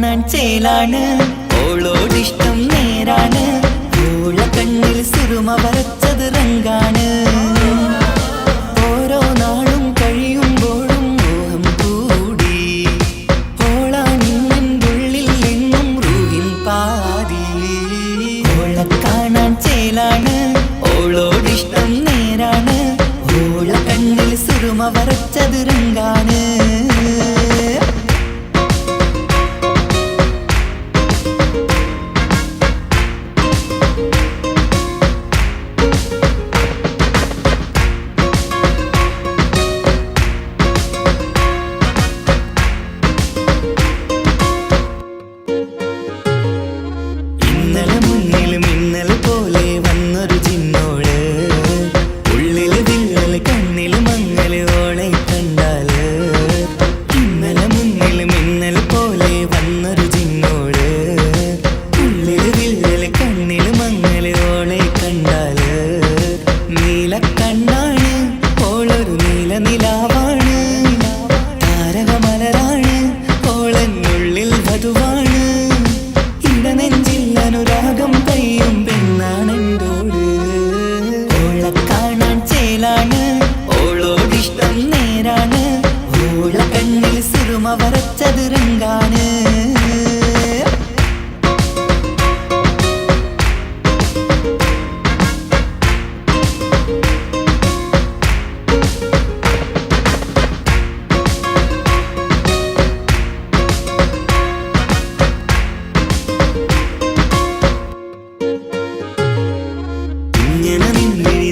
കാണാൻ ചേലാണ്, ഓളോടിഷ്ടം നേരാണ്. ഓള കണ്ണിൽ സുറുമ വരച്ചത് റങ്കാണ്. ഓരോ നാളും കഴിയുമ്പോഴും മോഹം കൂടി. ഓളാണിന്നുള്ളിൽ എന്നും റൂഹിൻ പാതി. ഓള കാണാൻ ചേലാണ്, ഓളോടിഷ്ടം നേരാണ്. ഓള കണ്ണിൽ സുറുമ വരച്ചത് റങ്കാണ്. ഓളോടിഷ്ടം നേരാണ്, ഓള കണ്ണിൽ സുറുമ വരച്ചത് റങ്കാണ്.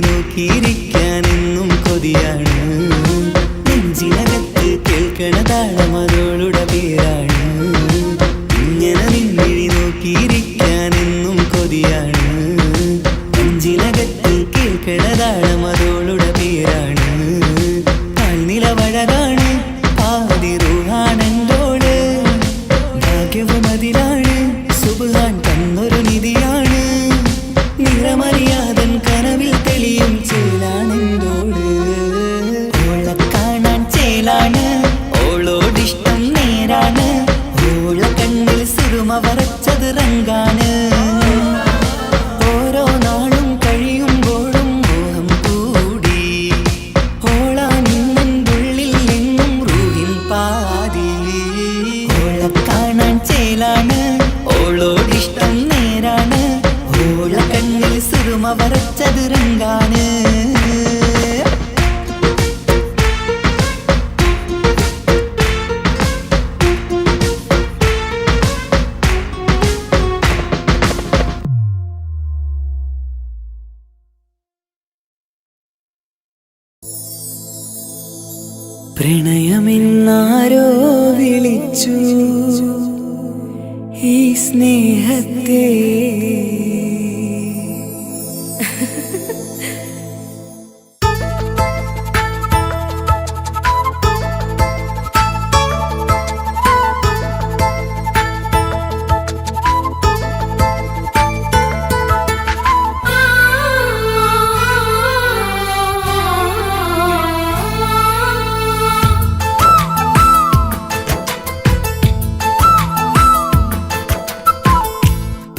നോക്കിയിരിക്കാനെന്നും കൊതിയാണ്, നെഞ്ചിനകത്ത് കേൾക്കണ താളമതോളുടെ പേരാണ്. ഇങ്ങനെ നിന്നിഴി നോക്കിയിരിക്കാനെന്നും കൊതിയാണ്, നെഞ്ചിനകത്ത് കേൾക്കണ താളമതോളുടെ പേരാണ്. കാൽനിലവഴകാണ്, പാതി റൂഹാണെന്തോട്, ഭാഗ്യവും അതിലാണ്, സുബ്ഹാൻ തന്നൊരു നിധിയാണ്. നിറമറിയാതൻ കനവിൽ തെളിയും ചേലാണെന്തോട്. ഓള കാണാൻ ചേലാണ്, ഓളോടിഷ്ടം നേരാണ്. ഓള കണ്ണിൽ സുറുമ വരച്ചത് റങ്കാണ്. ഓരോ നാളും കഴിയുമ്പോഴും മോഹം കൂടി. ഓളാണിന്നുള്ളിൽ എന്നും റൂഹിൻ പാതി. ഓള കാണാൻ ചേലാണ്, ഓളോടിഷ്ടം നേരാണ്. ഓള കണ്ണിൽ സുറുമ വരച്ചത് റങ്കാണ്. പ്രണയമെന്നാരോ വിളിച്ചു ഈ സ്നേഹത്തെ.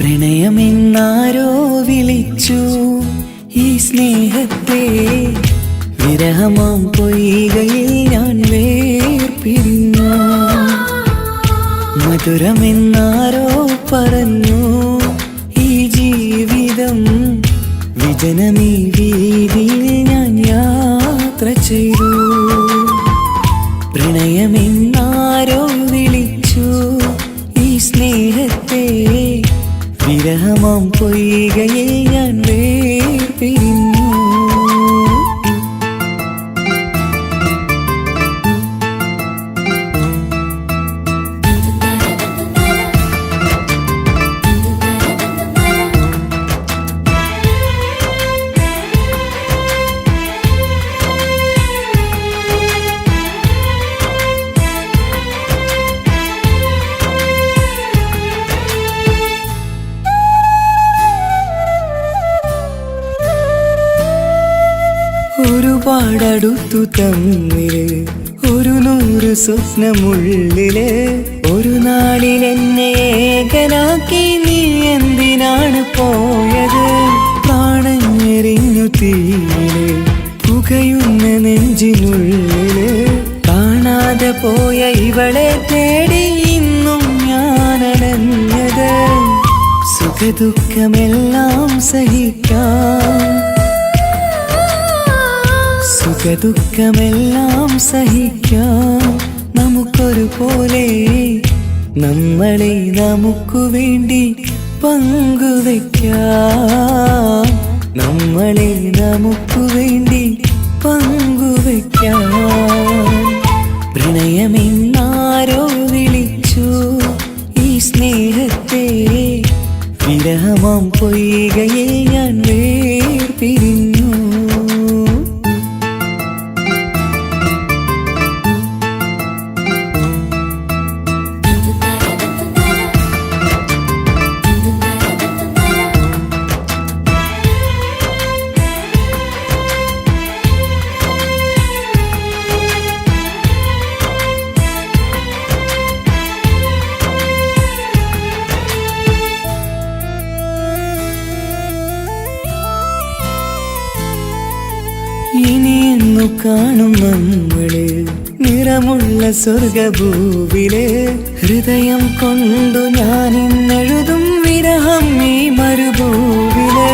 പ്രണയമെന്നാരോ വിളിച്ചു ഈ സ്നേഹത്തെ. വിരഹമാം പൊയ്കയിൽ ഞാൻ വേർപിരിഞ്ഞു. മധുരമെന്നാരോ പറഞ്ഞു ഈ ജീവിതം. വിജനമീ വീതിയിൽ ഞാൻ യാത്ര ചെയ്തു. പ്രണയമെന്നാരോ വിളിച്ചു ഈ സ്നേഹത്തെ. വിരഹമാം പൊയ്കയിൽ ഞാൻ വേർപിരിഞ്ഞു. ഒരുപാടടുത്തു തമ്മിൽ ഒരു നൂറ് സ്വപ്നമുള്ളില് ഒരു നാളിൽ എന്നെ ഏകനാക്കി നീ എന്തിനാണ് പോയത്? പ്രാണഞ്ഞെറിഞ്ഞു തീയില് പുകയുന്ന നെഞ്ചിനുള്ളില് കാണാതെ പോയ ഇവളെ തേടി ഇന്നും ഞാൻ അലഞ്ഞത്. സുഖദുഃഖമെല്ലാം സഹിക്കാം, സുഖദുഃഖമെല്ലാം സഹിക്കാം നമുക്കൊരുപോലെ. നമ്മളെ നമുക്കു വേണ്ടി പങ്കുവെക്കാം, നമ്മളെ നമുക്കു വേണ്ടി പങ്കുവെക്കാം. പ്രണയമെന്നാരോ വിളിച്ചു ഈ സ്നേഹത്തെ, വിരഹമാം പൊയ്കയിൽ ഞാൻ വേർപിരിഞ്ഞു. ഇനിയെന്നു കാണും നമ്മള് നിറമുള്ള സ്വർഗഭൂവില്. ഹൃദയം കൊണ്ടു ഞാൻ ഇന്നെഴുതും വിരഹം ഈ മരുഭൂവില്.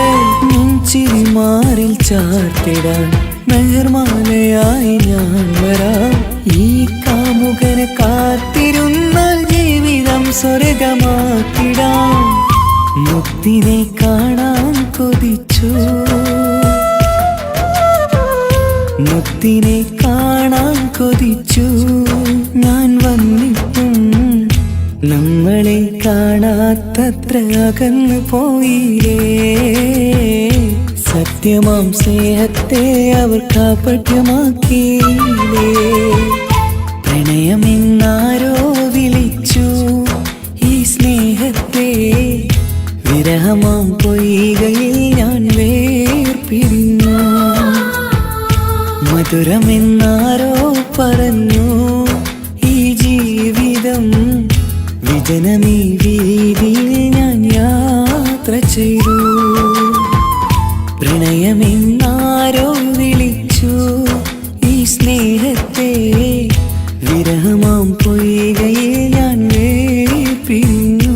നെഞ്ചിരി മാറിൽ ചാർത്തിടാൻ മെഹർമാലയായി ഞാൻ വരാം. ഈ കാമുകനെ കാത്തിരുന്നാൽ ജീവിതം സ്വർഗമാക്കിടാം. മുത്തിനെ കാണാൻ കൊതിച്ചു, മുത്തിനെ കാണാൻ കൊതിച്ചു ഞാൻ വന്നിട്ടും നമ്മളെ കാണാത്തത്ര അകന്നു പോയില്ലേ. സത്യമാം സ്നേഹത്തെ അവർ കാപട്യമാക്കിയില്ലേ. പ്രണയമെന്നാരോ വിളിച്ചു ഈ സ്നേഹത്തെ, വിരഹമാം പൊയ്കയിൽ ഞാൻ വേർപിരിഞ്ഞു. മധുരമെന്നാരോ പറഞ്ഞു ഈ ജീവിതം, വിജനമീ വീതിയിൽ ഞാൻ യാത്ര ചെയ്തു. പ്രണയമെന്നാരോ വിളിച്ചു ഈ സ്നേഹത്തെ, വിരഹമാം പൊയ്കയിൽ ഞാൻ വേർപിരിഞ്ഞു.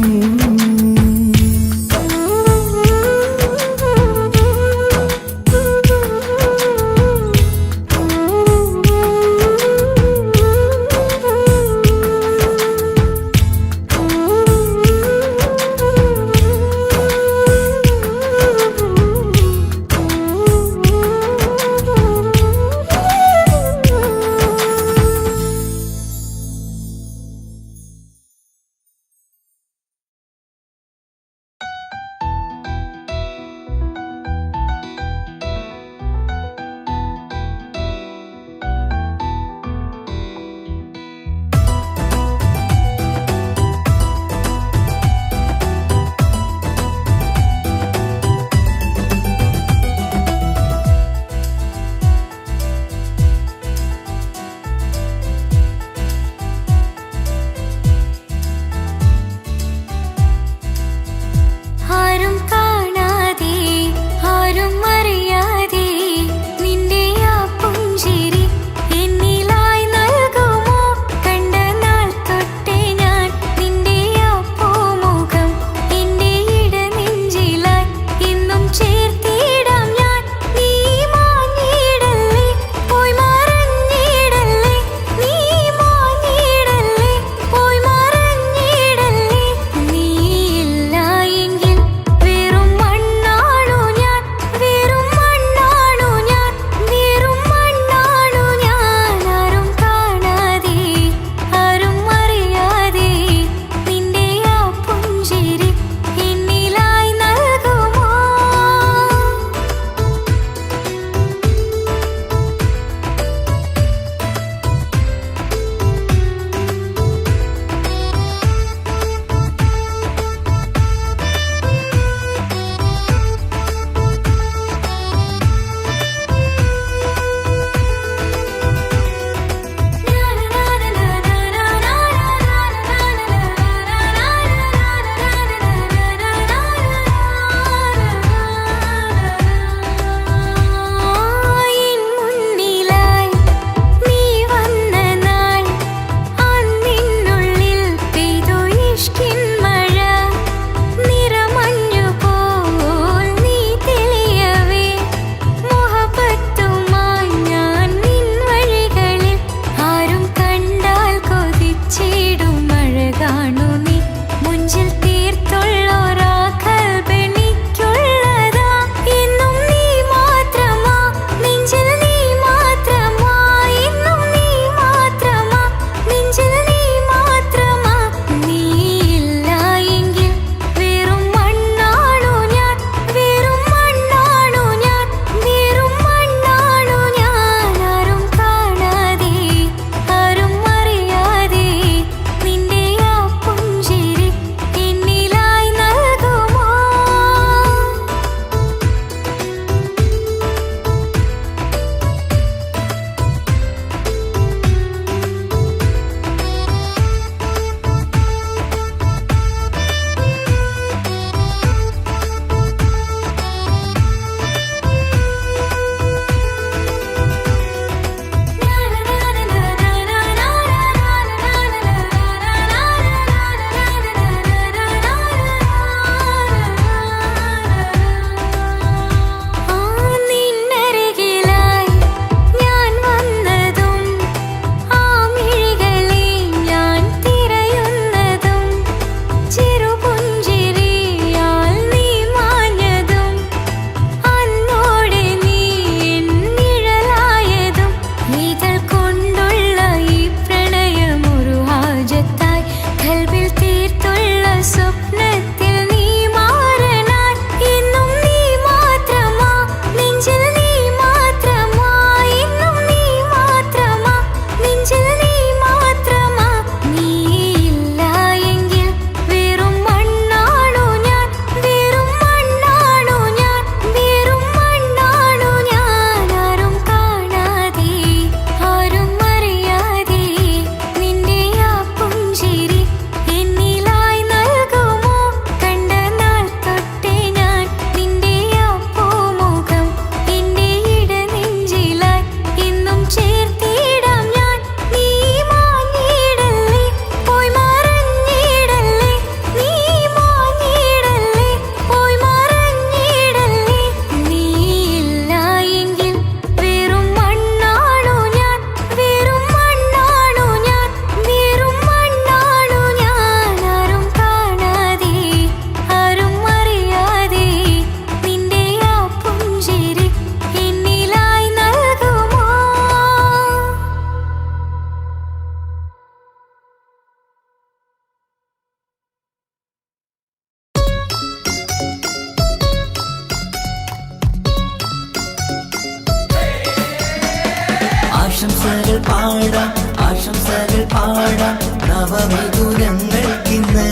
നവമിഥുനങ്ങൾക്കിന്ന്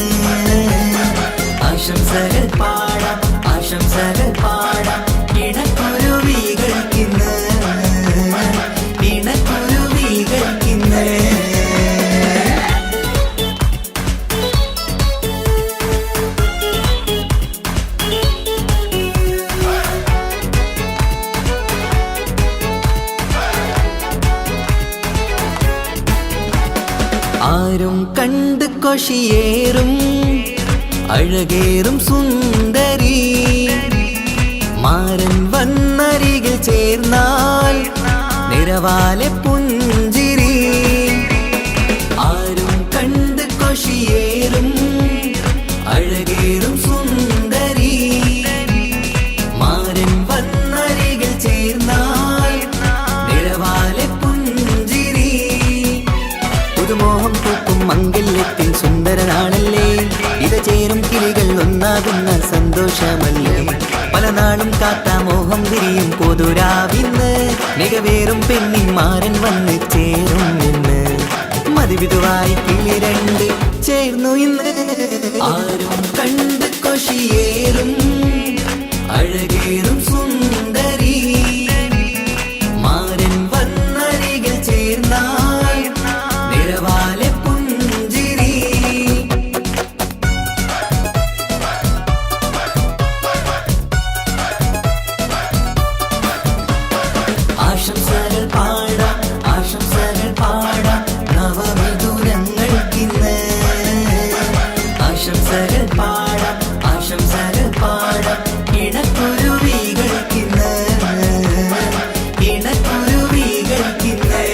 ആശംസകൾ പാടാം ആശംസകൾ പാടാം ഇണക്കുരുവികൾക്കിന്ന് ഇണക്കുരുവികൾക്കിന്ന് ആരും കണ്ട് കൊഷിയേറും അഴകേറും സുന്ദരി മാരൻ വന്നരികിൽ ചേർന്നാൽ നിറവാലെ പുഞ്ചിരി ആരും കണ്ട് കൊഷിയേറും അഴകേറും സുന്ദരി മാരൻ വന്നരികിൽ ചേർന്നാൽ നിറവാലെ പുഞ്ചിരി പുതുമോഹം പൂക്കും മംഗല്യത്തിൻ സുന്ദരനാണല്ലേ ഇത ചേരും കിളികൾ ഒന്നാകുന്ന സന്തോഷമല്ലേ പല നാളും കാത്ത മോഹം വിരിയും പൊതുരാവിന്ന് മികവേറും പെണ്ണിൻ മാരൻ വന്ന് ചേരും ഇന്ന് മതിവിധുവായി കിളി രണ്ട് ചേർന്നു ഇന്ന് ആരും കണ്ട് കൊഷിയേറും അഴകേറും സുന്ദരി മാരൻ വന്നരികിൽ ചേർന്നാൽ നിറവാലെ പുഞ്ചിരി ആശംസകൾ പാടാം ആശംസകൾ പാടാം നവമിഥുനങ്ങൾക്കിന്ന് ആശംസകൾ പാടാം ആശംസകൾ പാടാം ഇണക്കുരുവികൾക്കിന്ന് ഇണക്കുരുവികൾക്കിന്ന്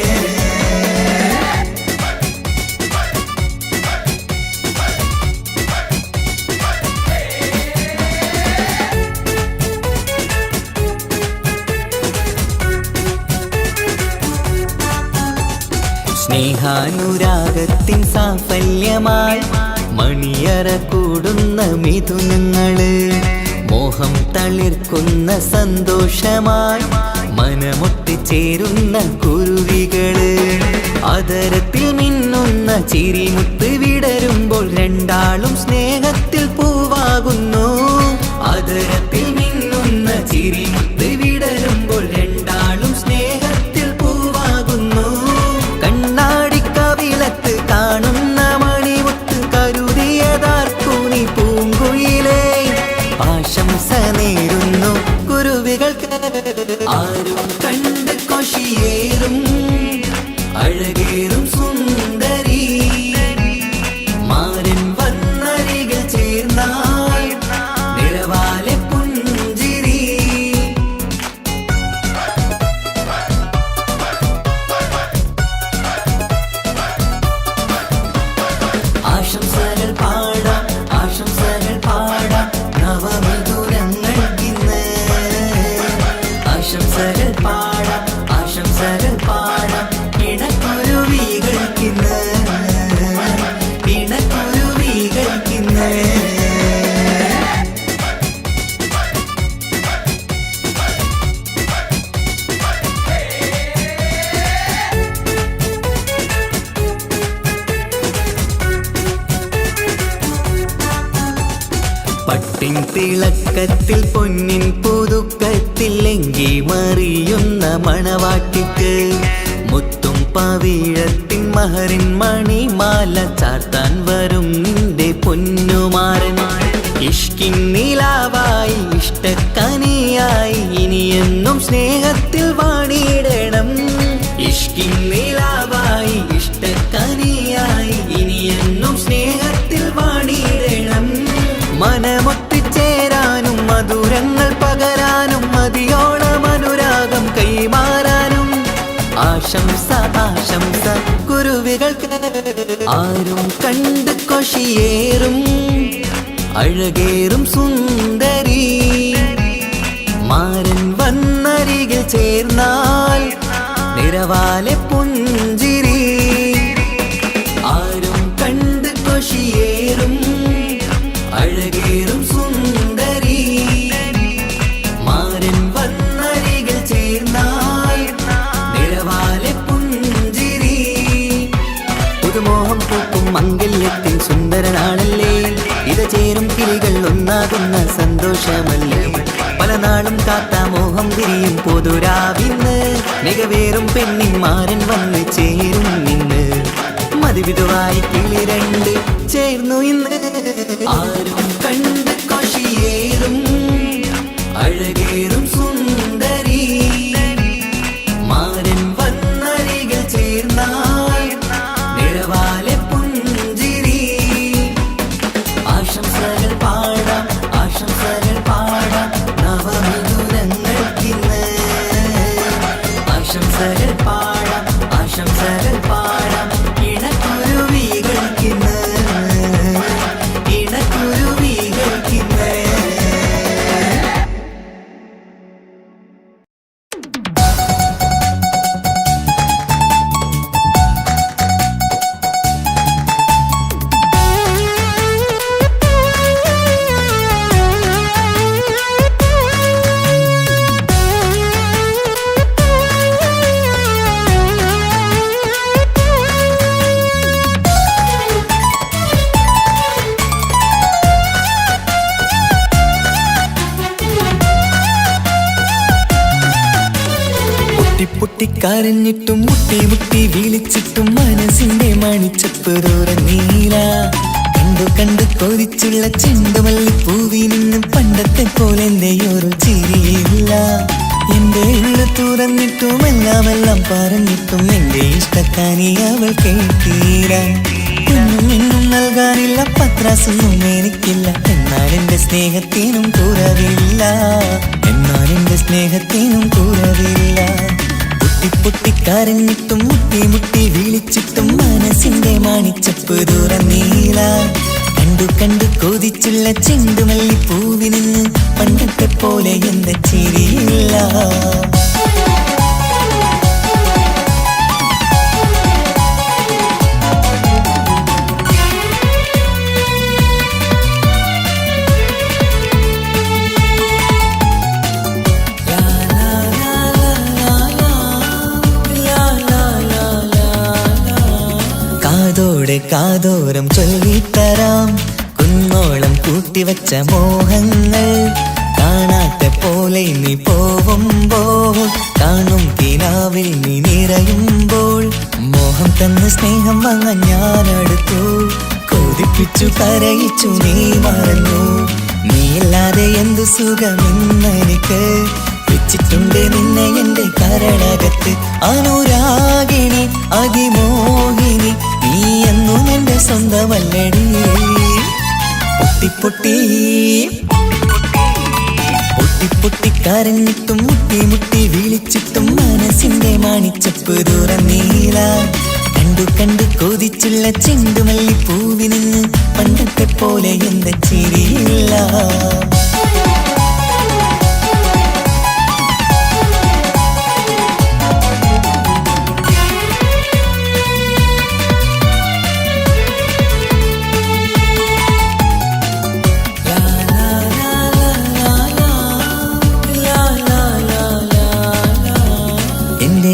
സ്നേഹാനുരാഗത്തിൻ സാഫല്യമായി മണിയറ കൂടുന്ന മിഥുനങ്ങള് മോഹം തളിർക്കുന്ന സന്തോഷമായി മനമൊട്ടിച്ചേരുന്ന കുരുവികള് അതരത്തിൽ മിന്നുന്ന ചിരിമുത്ത് വിടരുമ്പോൾ രണ്ടാളും സ്നേഹത്തിൽ പൂവാകുന്നു അതരത്തിൽ മിന്നുന്ന ചിരിമുത്ത് വിടരുമ്പോൾ രണ്ടാളും സ്നേഹത്തിൽ പൂവാകുന്നു കണ്ണാടിക്കവിളത്ത് കാണുന്ന മണിമുത്ത് കരുതിയതാർക്കൂനി പൂങ്കുയിലേ ആശംസ നേരുന്നു കുരുവികൾക്ക് ആരും കണ്ട് കൊഷിയേറും അഴകേറും സുന്ദരി മാരൻ വന്നരികിൽ ചേർന്നാൽ നിറവാലെ പുഞ്ചിരി ആശംസകൾ പാടാം ആശംസകൾ പാടാം നവമിഥുനങ്ങൾക്കിന്ന് ആശംസകൾ പാടാം ആശംസകൾ പാടാം ഇണക്കുരുവികൾക്കിന്ന് ഇണക്കുരുവികൾക്കിന്ന് പട്ടിൻ തിളക്കത്തിൽ പൊന്നിൻ പുതുക്കത്തിൽ എങ്കി മറിയുന്ന മണവാട്ടിക്ക് മുത്തും പവിഴത്തിൻ മഹറിൻ മണിമാല ചാർത്താൻ വരും നിന്റെ പൊന്നുമാരൻ ഇഷ്കിൻ നിലാവായി ഇഷ്ടക്കനിയായി ഇനിയെന്നും സ്നേഹത്തിൽ വാണിയിടണം ഇഷ്കിൻ നിലാവായി ഇഷ്ടക്കനിയായി ഇനിയെന്നും സ്നേഹത്തിൽ വാണിയിടണം മനമൊത്തിച്ചേരാനും മധുരങ്ങൾ പകരാനും മതിയോളം അനുരാഗം കൈമാറാനും ആശംസ ആശംസ കുരുവികൾക്ക് ആരും കണ്ട് കൊഷിയേറും അഴകേറും സുന്ദരി മാരൻ വന്നരികിൽ ചേർന്നാൽ നിറവാലെ പുഞ്ചിരി ആരും കണ്ട് കൊഷിയേറും അഴകേറും സുന്ദരി മാരൻ വന്നരികിൽ ചേർന്നാൽ നിറവാലെ പുഞ്ചിരി പുതുമോഹം പൂക്കും സുന്ദരനാണല്ലേ ഇത ചേരും കിളികൾ ഒന്നാകുന്ന സന്തോഷമല്ലേ പല നാളും കാത്ത മോഹം തിരിയും പൊതുരാവിന്ന് മികവേറും പെണ്ണിന്മാരൻ വന്ന് ചേരും ഇന്ന് മതിവിധുവായി കിളി രണ്ട് ചേർന്നു ഇന്ന് ആരും കണ്ട് കൊഷിയേറും അഴകേറും സുന്ദരി മാരൻ വന്നരികിൽ ചേർന്നാൽ നിറവാലെ പുഞ്ചിരി ആശംസകൾ പാടാം നവമിഥുനങ്ങൾക്കിന്ന് ആശംസകൾ പാടാം ഇണക്കുരുവികൾക്കിന്ന് പൊട്ടിക്കരഞ്ഞിട്ടും മുട്ടി മുട്ടി വിളിച്ചിട്ടും മനസ്സിന്റെ മണിച്ചപ്പ് തുറന്നീല കണ്ടു കൊതിച്ചുള്ള ചെണ്ടുമല്ലിപ്പൂവിൽ നിന്ന് പണ്ടത്തെ പോലെ എന്റെ ഒരു ചിരിയില്ല എന്റെ ഉള്ളു തുറന്നിട്ടും എല്ലാം പറഞ്ഞിട്ടും എന്റെ ഇഷ്ടക്കാനി അവൾ കേട്ടീര ഒന്നും നൽകാനില്ല പത്രാസൊന്നും എനിക്കില്ല എന്നാൽ എന്റെ സ്നേഹത്തിനും കുറവില്ല പൊട്ടിക്കരഞ്ഞിട്ടും മുട്ടി മുട്ടി വിളിച്ചിട്ടും മനസ്സിന്റെ മണിച്ചപ്പ് തുറന്നീല കണ്ടു കൊതിച്ചുള്ള ചെണ്ടുമല്ലിപ്പൂവിൽ നിന്ന് പണ്ടത്തെ പോലെ എന്റെ ചിരിയില്ല കാതോരം ചൊല്ലിത്തരാം കുന്നോളം കൂട്ടിവച്ച മോഹങ്ങൾ കാണാത്ത പോലെ നീ പോവുമ്പോൾ കാണും കിനാവിൽ നീ നിറയുമ്പോൾ മോഹം തന്ന സ്നേഹം വാങ്ങാൻ ഞാനടുത്തു കൊതിപ്പിച്ചു കരയിച്ചു നീ മറന്നു നീയില്ലാതെ എന്തു സുഖമെന്നെനിക്ക് വെച്ചിട്ടുണ്ട് നിന്നെ എന്റെ കരളകത്ത് അനുരാഗിണി അതിമോഹിനി നീ എന്നും എന്റെ സ്വന്തമല്ലടി പൊട്ടിക്കരഞ്ഞിട്ടും മുട്ടി മുട്ടി വിളിച്ചിട്ടും മനസ്സിന്റെ മണിച്ചപ്പ് തുറന്നീല കണ്ടു കൊതിച്ചുള്ള ചെണ്ടുമല്ലിപ്പൂവിൽ നിന്ന് പണ്ടത്തെ പോലെ എന്റെ ചിരിയില്ല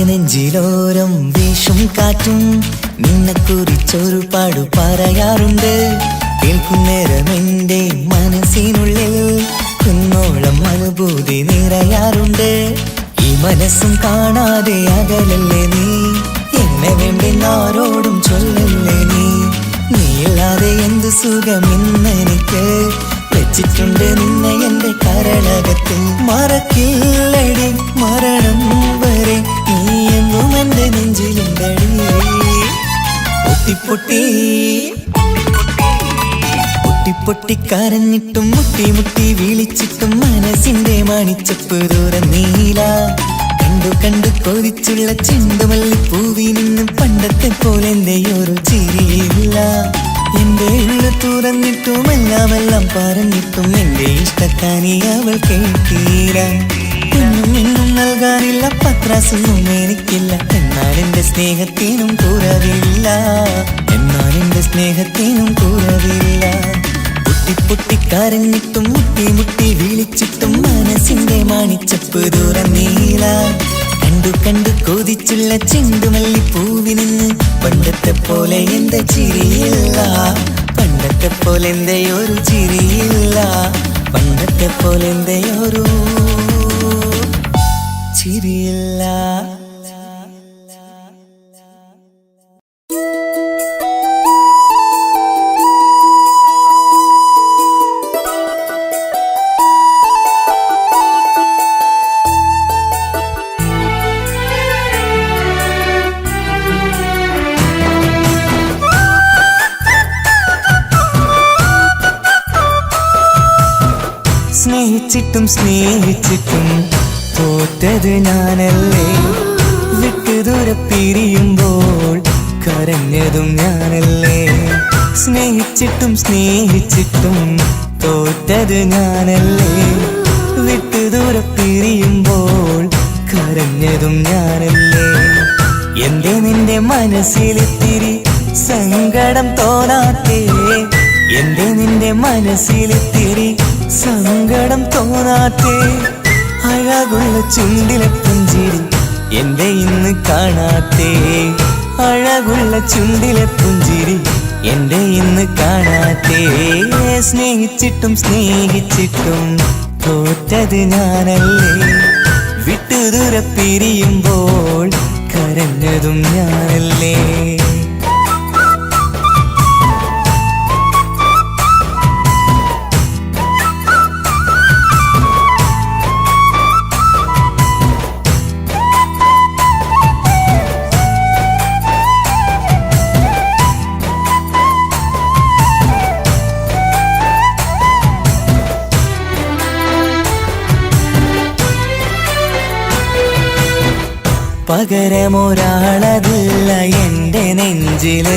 നെഞ്ചിലോരം വീശും കാറ്റും നിന്നെക്കുറിച്ചൊരു പാടു പറയാറുണ്ട് കേൾക്കുന്നേരം എന്റെ മനസ്സിനുള്ളിൽ കുന്നോളം അനുഭൂതി നിറയാറുണ്ട് ഈ മനസ്സും കാണാതെ അകലല്ലേ നീ എന്നെ വേണ്ടെന്നാരോടും ചൊല്ലല്ലേ നീയില്ലാതെ എന്തു സുഖമെന്നെനിക്ക് വെച്ചിട്ടുണ്ട് നിന്നെ എന്റെ കരളകത്ത് മറക്കില്ലടി മരണം വരെ നീ എന്നും എന്റെ നെഞ്ചിലുണ്ടടി പൊട്ടിക്കരഞ്ഞിട്ടും മുട്ടി മുട്ടി വിളിച്ചിട്ടും മനസ്സിന്റെ മണിച്ചപ്പ് തുറന്നീല കണ്ടു കൊതിച്ചുള്ള ചെണ്ടുമല്ലിപ്പൂവിൽ നിന്ന് പണ്ടത്തെ പോലെ എന്റെ ഒരു ചിരിയില്ല എന്റെ ഉള്ളു തുറന്നിട്ടും എല്ലാം പറഞ്ഞിട്ടും എന്റെ ഇഷ്ടക്കാനി അവൾ കേട്ടീര ഒന്നും നൽകാനില്ല പത്രാസൊന്നും എനിക്കില്ല എന്നാൽ എന്റെ സ്നേഹത്തിനും കുറവില്ല പൊട്ടിക്കരഞ്ഞിട്ടും മുട്ടി മുട്ടി വിളിച്ചിട്ടും മനസ്സിന്റെ മണിച്ചപ്പ് തുറന്നീല കണ്ടു കൊതിച്ചുള്ള ചെണ്ടുമല്ലിപ്പൂവിൽ നിന്ന് പണ്ടത്തെ പോലെ എന്റെ ചിരിയില്ല പോലെന്തയൊരു ചിരിയില്ല, പണ്ടത്തെ പോലെന്തയൊരു ചിരിയില്ല. സ്നേഹിച്ചിട്ടും സ്നേഹിച്ചിട്ടും തോറ്റത് ഞാനല്ലേ, വിട്ടുദൂരെ പിരിയുമ്പോൾ കരഞ്ഞതും ഞാനല്ലേ. സ്നേഹിച്ചിട്ടും സ്നേഹിച്ചിട്ടും തോറ്റത് ഞാനല്ലേ, വിട്ടുദൂരെ പിരിയുമ്പോൾ കരഞ്ഞതും ഞാനല്ലേ. എന്റെ നിന്റെ മനസ്സിലിത്തിരി സങ്കടം തോന്നാത്തേ, എന്റെ നിന്റെ മനസ്സിലിത്തിരി സങ്കടം തോന്നാത്തേ. അഴകുള്ള ചുണ്ടിലെ പുഞ്ചിരി എന്റെ ഇന്ന് കാണാത്തേ, അഴകുള്ള ചുണ്ടിലെ പുഞ്ചിരി എന്റെ ഇന്ന് കാണാത്തേ. സ്നേഹിച്ചിട്ടും സ്നേഹിച്ചിട്ടും തോറ്റത് ഞാനല്ലേ, വിട്ടുദൂരെ പിരിയുമ്പോൾ കരഞ്ഞതും ഞാനല്ലേ. പകരമൊരാളതില്ല എന്റെ നെഞ്ചില്,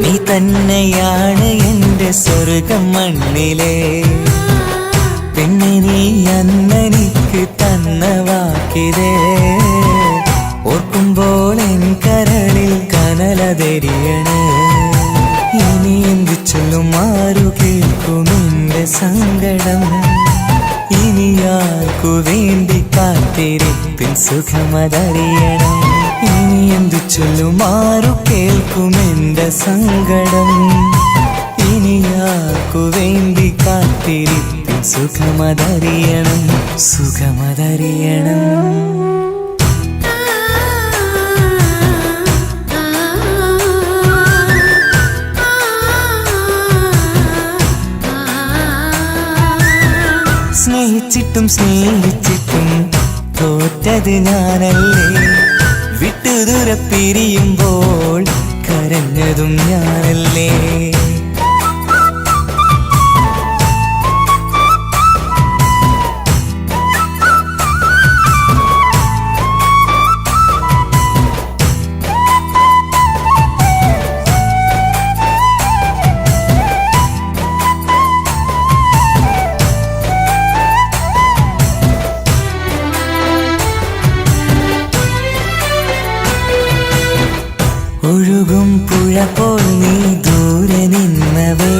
നീ തന്നെയാണ് എന്റെ സ്വർഗം മണ്ണിലെ. പിന്നെ നീ അന്നെനിക്ക് തന്ന വാക്കിതേ, ഓർക്കുമ്പോൾ എൻ കരളിൽ കനലതെരിയണ്. ഇനി എന്ത് ചൊല്ലും ആരു കേൾക്കും എന്റെ സങ്കടം, ഇനി ആർക്കു വേണ്ടി കാത്തിരിപ്പിൻ സുഖമതറിയണം. ഇനി എന്തു ചൊല്ലും ആരു കേൾക്കും എന്റെ സങ്കടം, ഇനി ആർക്കു വേണ്ടി കാത്തിരിപ്പിൻ സുഖമതറിയണം, സുഖമതറിയണം. സ്നേഹിച്ചിട്ടും സ്നേഹിച്ചിട്ടും തോറ്റത് ഞാനല്ലേ, വിട്ടുദൂരെ പിരിയുമ്പോൾ കരഞ്ഞതും ഞാനല്ലേ. ഒഴുകും പുഴ പോൽ നീ ദൂരെ നിന്നവേ,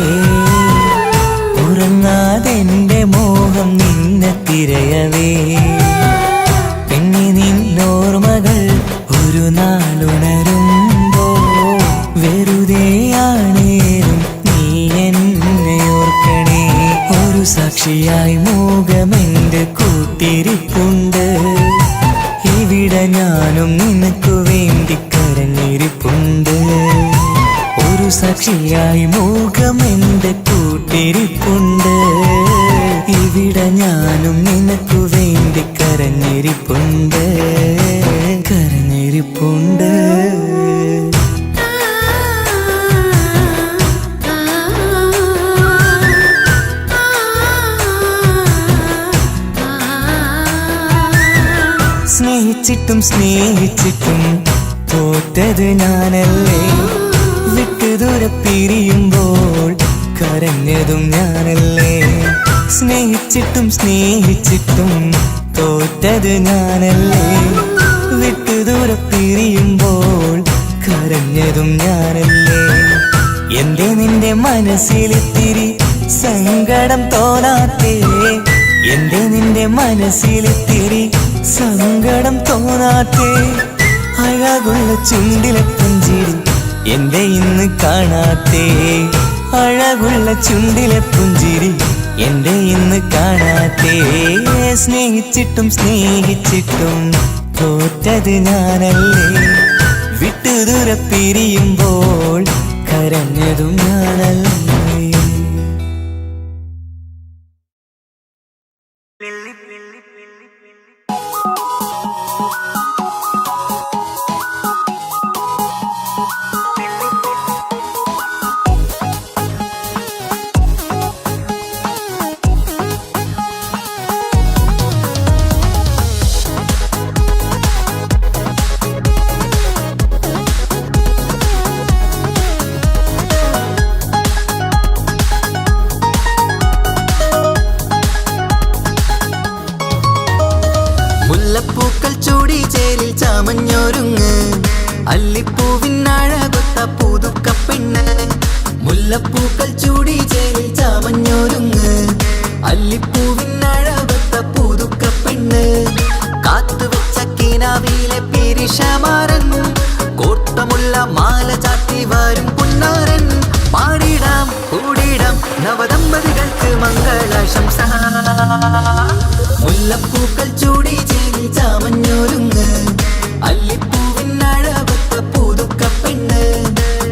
ഉറങ്ങാതെന്റെ മോഹം നിന്നെ തിരയവേ. പിന്നെ നിന്നോർമകൾ ഒരു നാളുണരുമ്പോ, വെറുതെയാണേലും നീ എന്നെ ഓർക്കണേ. ഒരു സാക്ഷിയായി മോഹമെന്റെ കൂട്ടിരിപ്പുണ്ട്, ഇവിടെ ഞാനും നിനക്കു വേണ്ടി കരഞ്ഞിരിപ്പുണ്ട്. ഒരു സാക്ഷിയായി മോഹമെന്റെ കൂട്ടിരിപ്പുണ്ട്, ഇവിടെ ഞാനും നിനക്കു വേണ്ടി കരഞ്ഞിരിപ്പുണ്ട്, കരഞ്ഞിരിപ്പുണ്ട്. സ്നേഹിച്ചിട്ടും സ്നേഹിച്ചിട്ടും തോറ്റത് ഞാനല്ലേ, വിട്ടുദൂരെ പിരിയുമ്പോൾ കരഞ്ഞതും ഞാനല്ലേ. സ്നേഹിച്ചിട്ടും സ്നേഹിച്ചിട്ടും തോറ്റത് ഞാനല്ലേ, വിട്ടുദൂരെ പിരിയുമ്പോൾ കരഞ്ഞതും ഞാനല്ലേ. എന്റെ നിന്റെ മനസ്സിലിത്തിരി സങ്കടം തോന്നാത്തേ, എന്റെ നിന്റെ മനസ്സിലിത്തിരി സങ്കടം തോന്നാത്തേ. അഴകുള്ള ചുണ്ടിലെ പുഞ്ചിരി എന്റെ ഇന്ന് കാണാത്തേ, അഴകുള്ള ചുണ്ടിലെ പുഞ്ചിരി എന്റെ ഇന്ന് കാണാത്തേ. സ്നേഹിച്ചിട്ടും സ്നേഹിച്ചിട്ടും തോറ്റത് ഞാനല്ലേ. വിട്ടുദൂരെ പിരിയുമ്പോൾ കരഞ്ഞതും ഞാനല്ലേ. മുല്ലപ്പൂക്കൾ ചൂടി ചേരിൽ ചാമഞ്ഞൊരുങ്ങ്, അല്ലിപ്പൂവിനഴകൊത്ത പുതുക്കപ്പെണ്ണ്. മുല്ലപ്പൂക്കൾ ചൂടി ചേരിൽ ചാമഞ്ഞൊരുങ്ങ്, അല്ലിപ്പൂവിനഴകൊത്ത പുതുക്കപ്പെണ്ണ്. കാത്തുവെച്ച കിനാവിലെ പിരിശമാരൻ, കോട്ടമുള്ള മാല ചാത്തി വരും പുന്നാരൻ. പാടിടാം കൂടിടാം നവദമ്പതികൾക്ക് മംഗളാശംസ. മുല്ലപ്പൂക്കൾ ചൂടി ചേരി ചാമഞ്ഞൊരുങ്ങ്, അല്ലിപ്പൂവിനഴകൊത്ത പുതുക്കപ്പെണ്ണ്.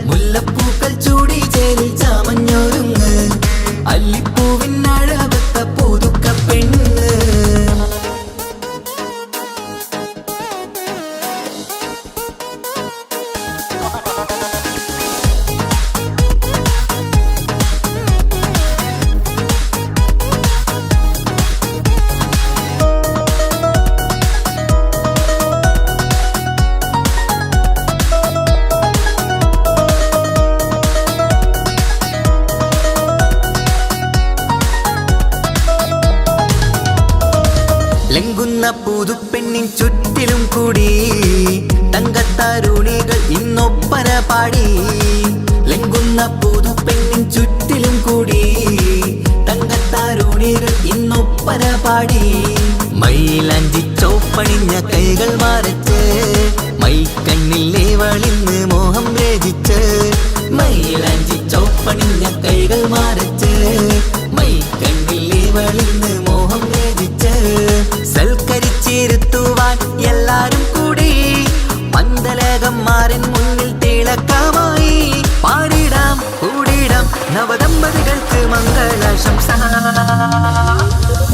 മുല്ലപ്പൂക്കൾ ചൂടി ചേരി ചാമഞ്ഞൊരുങ്ങ്, അല്ലിപ്പൂവിനഴകൊത്ത പുതുക്കപ്പെണ്ണ്. ലംഘുന്ന പുതുപ്പെണ്ണിൻ ചുറ്റിലും കൂടി തങ്കത്താരുണികൾ ഇന്നൊപ്പന പാടി. ലംഘുന്ന പുതുപ്പെണ്ണിൻ ചുറ്റിലും കൂടി തങ്കത്താരുണികൾ ഇന്നൊപ്പന പാടി. മൈലാഞ്ചി ചോപ്പണിഞ്ഞ കൈകൾ മറച്ച്, മൈക്കണ്ണിലെ വളിന്ന് മോഹം രചിച്ച്. മൈലാഞ്ചി ചോപ്പണിഞ്ഞ കൈകൾ മറച്ച്, മൈക്കണ്ണിലെ വളിന്ന് മോഹം രചിച്ച്. സൽക്കരിച്ചിരുത്തുവാൻ എല്ലാരും കൂടി പന്തലകന്മാരൻ മുന്നിൽ തിളക്കമായി. പാടിടാം കൂടിടാം നവദമ്പതികൾക്ക് മംഗളാശംസ.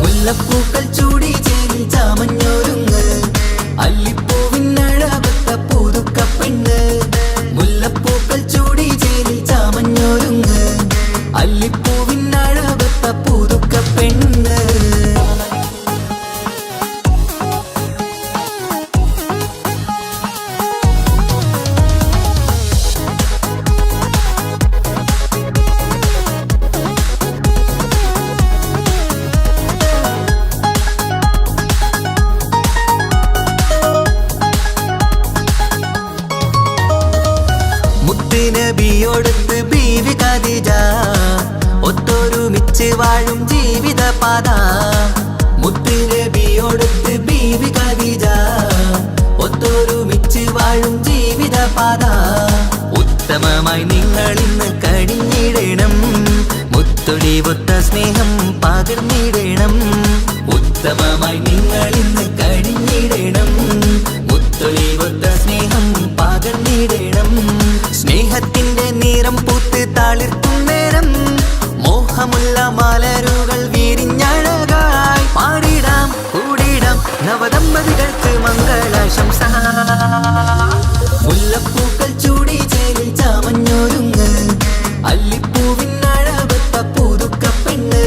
മുല്ലപ്പൂക്കൾ ചൂടി ചേരി ചാമഞ്ഞൊരുങ്ങ്, അല്ലിപ്പൂവിനഴകൊത്ത പുതുക്കപ്പെണ്ണ്. മുല്ലപ്പൂക്കൾ ചൂടി ചേരി ചാമഞ്ഞൊരുങ്ങ്, അല്ലിപ്പൂവിനഴകൊത്ത പുതുക്കപ്പെണ്ണ്. നബിയോടൊത്ത് ബീവി ഖദീജ, ഒത്തൊരുമിച്ച് വാഴും ജീവിതപാത. മുത്ത് നബിയോടൊത്ത് ബീവി ഖദീജ, ഒത്തൊരുമിച്ച് വാഴും ജീവിതപാത. ഉത്തമമായി നിങ്ങൾ ഇന്ന് കഴിഞ്ഞിടണം, മുത്തൊടിവൊത്ത സ്നേഹം പകർന്നിടണം. ഉത്തമമായി നിങ്ങൾ ഇന്ന് കഴിഞ്ഞിടണം, മുത്തൊടിവൊത്ത സ്നേഹം പകർന്നിടണം. സ്നേഹത്തിന്റെ നിറം പൂത്ത് തളിർക്കും നേരം, മോഹമുള്ള മലരുകൾ വിരിഞ്ഞഴകായി. പാടിടാം കൂടിടാം നവദമ്പതികൾക്ക് മംഗളാശംസ. മുല്ലപ്പൂക്കൾ ചൂടി ചേരി ചാമഞ്ഞൊരുങ്ങ്, അല്ലിപ്പൂവിനഴകൊത്ത പുതുക്കപ്പെണ്ണ്.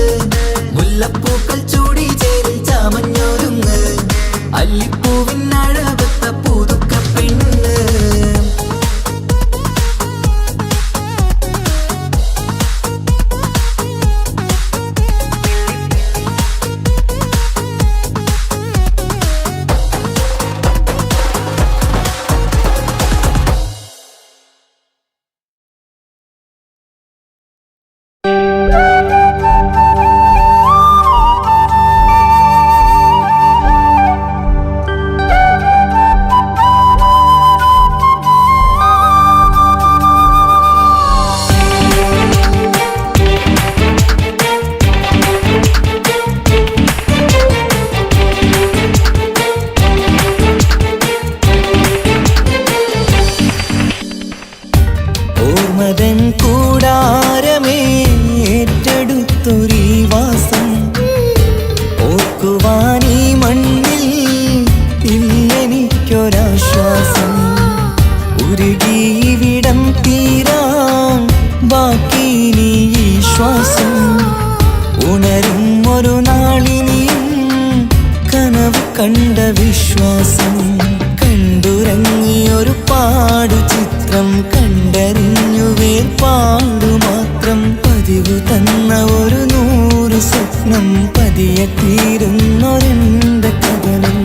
മുല്ലപ്പൂക്കൾ ചൂടി ചേരി ചാമഞ്ഞൊരുങ്ങ്, അല്ലിപ്പൂവിനഴകൊത്ത പുതുക്കപ്പെണ്ണ്. ശ്വാസം. ഉണരും ഒരു നാളിനിയും കനവ് കണ്ട വിശ്വാസം. കണ്ടുറങ്ങിയൊരു പാടു ചിത്രം കണ്ടറിഞ്ഞു വേർപാടു മാത്രം. പതിവ് തന്ന ഒരു 100 സ്വപ്നം പതിയെ തീരുന്നൊരെന്റെ കഥനം.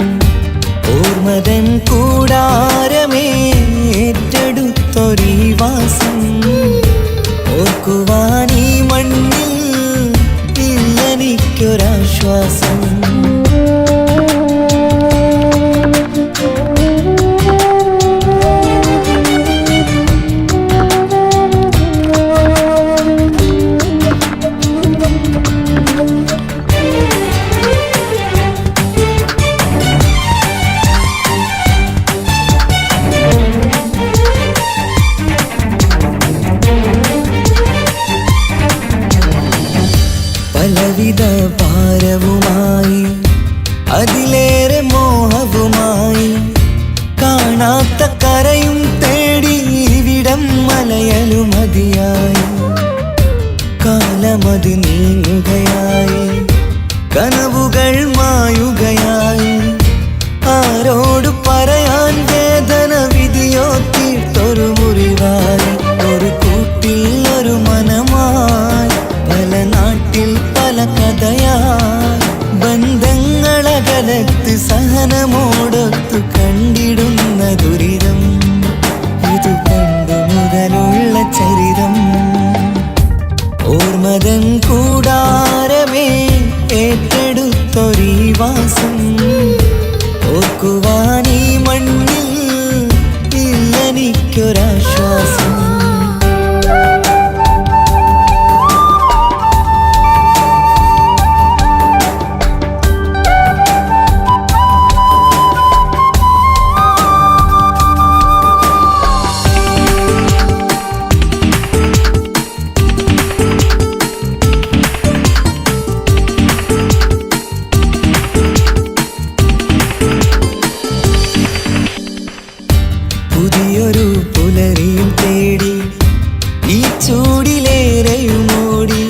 ഓർമ്മതൻ കൂടാരമേ ഏറ്റെടുത്തൊരീ വാസം. ഓർക്കുവാനീ മണ്ണിൽ ഇല്ലെനിക്കൊരാശ്വാസം. പലവിധ ഭാരവുമായി അതിലേറെ മോഹവുമായി കാണാത്ത കരയും തേടി ഇവിടം മലയലു മതിയായി. കാലമത് നീങ്ങുകയായി, കനവുകൾ മായുകയായി. ആരോട് പറയാൻ വേദന വിധിയോ തീർത്തൊരു മുറിവായി. ഒരു കൂട്ടിൽ ഒരു മനമായി, പല നാട്ടിൽ പല കഥയായി. ബന്ധങ്ങളകലത്ത് സഹനമോടൊത്തു കണ്ടിടുന്ന ദുരിതം. ഇത് പണ്ട് മുതലുള്ള ചരിതം. ഓർമ്മതൻ കൂടാരമേ ഏറ്റെടുത്തൊരീ വാസം. ഓർക്കുവാനീ മണ്ണിൽ ഇല്ലെനിക്കൊരാശ്വാസം. പുതിയൊരു പുലരിയും തേടി ഈ ചൂടിലേറെയുമോടി.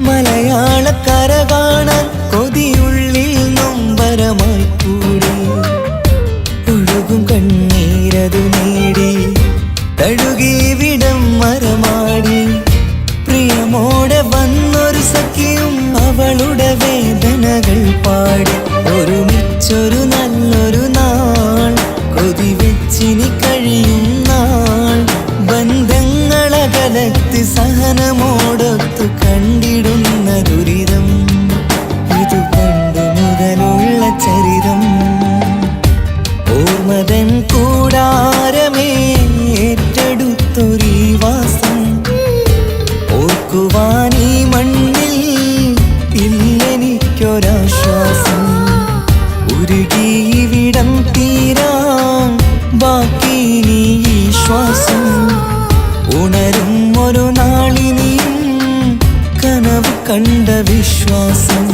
മലയാളക്കര കാണാൻ കൊതിയുള്ളിൽ നൊമ്പരമായി കൂടി. ഒഴുകും കണ്ണീരതു നേടി തഴുകിവിടം മരമാടി. പ്രിയമോടെ വന്നൊരു സഖിയും അവളുടെ വേദനകൾ പാടി. ഒരുമിച്ചൊരു നല്ലൊരു നാൾ കൊതി വെച്ചിനി കഴിയും നാൾ. ബന്ധങ്ങളകലത്ത് സഹനമോടൊത്തു കണ്ടിടുന്ന ദുരിതം. ഇത് പണ്ട് മുതലുള്ള ചരിതം. ഓർമ്മതൻ കൂടാരമേ ഏറ്റെടുത്തൊരീ വാസം. ഓർക്കുവാനീ മണ്ണിൽ ഇല്ലെനിക്കൊരാശ്വാസം. ഉരുകിയിവിടം തീരാൻ ബാക്കി നീ ഈ ശ്വാസം. ഉണരും ഒരു നാളിനിയും കനവ് കണ്ട വിശ്വാസം.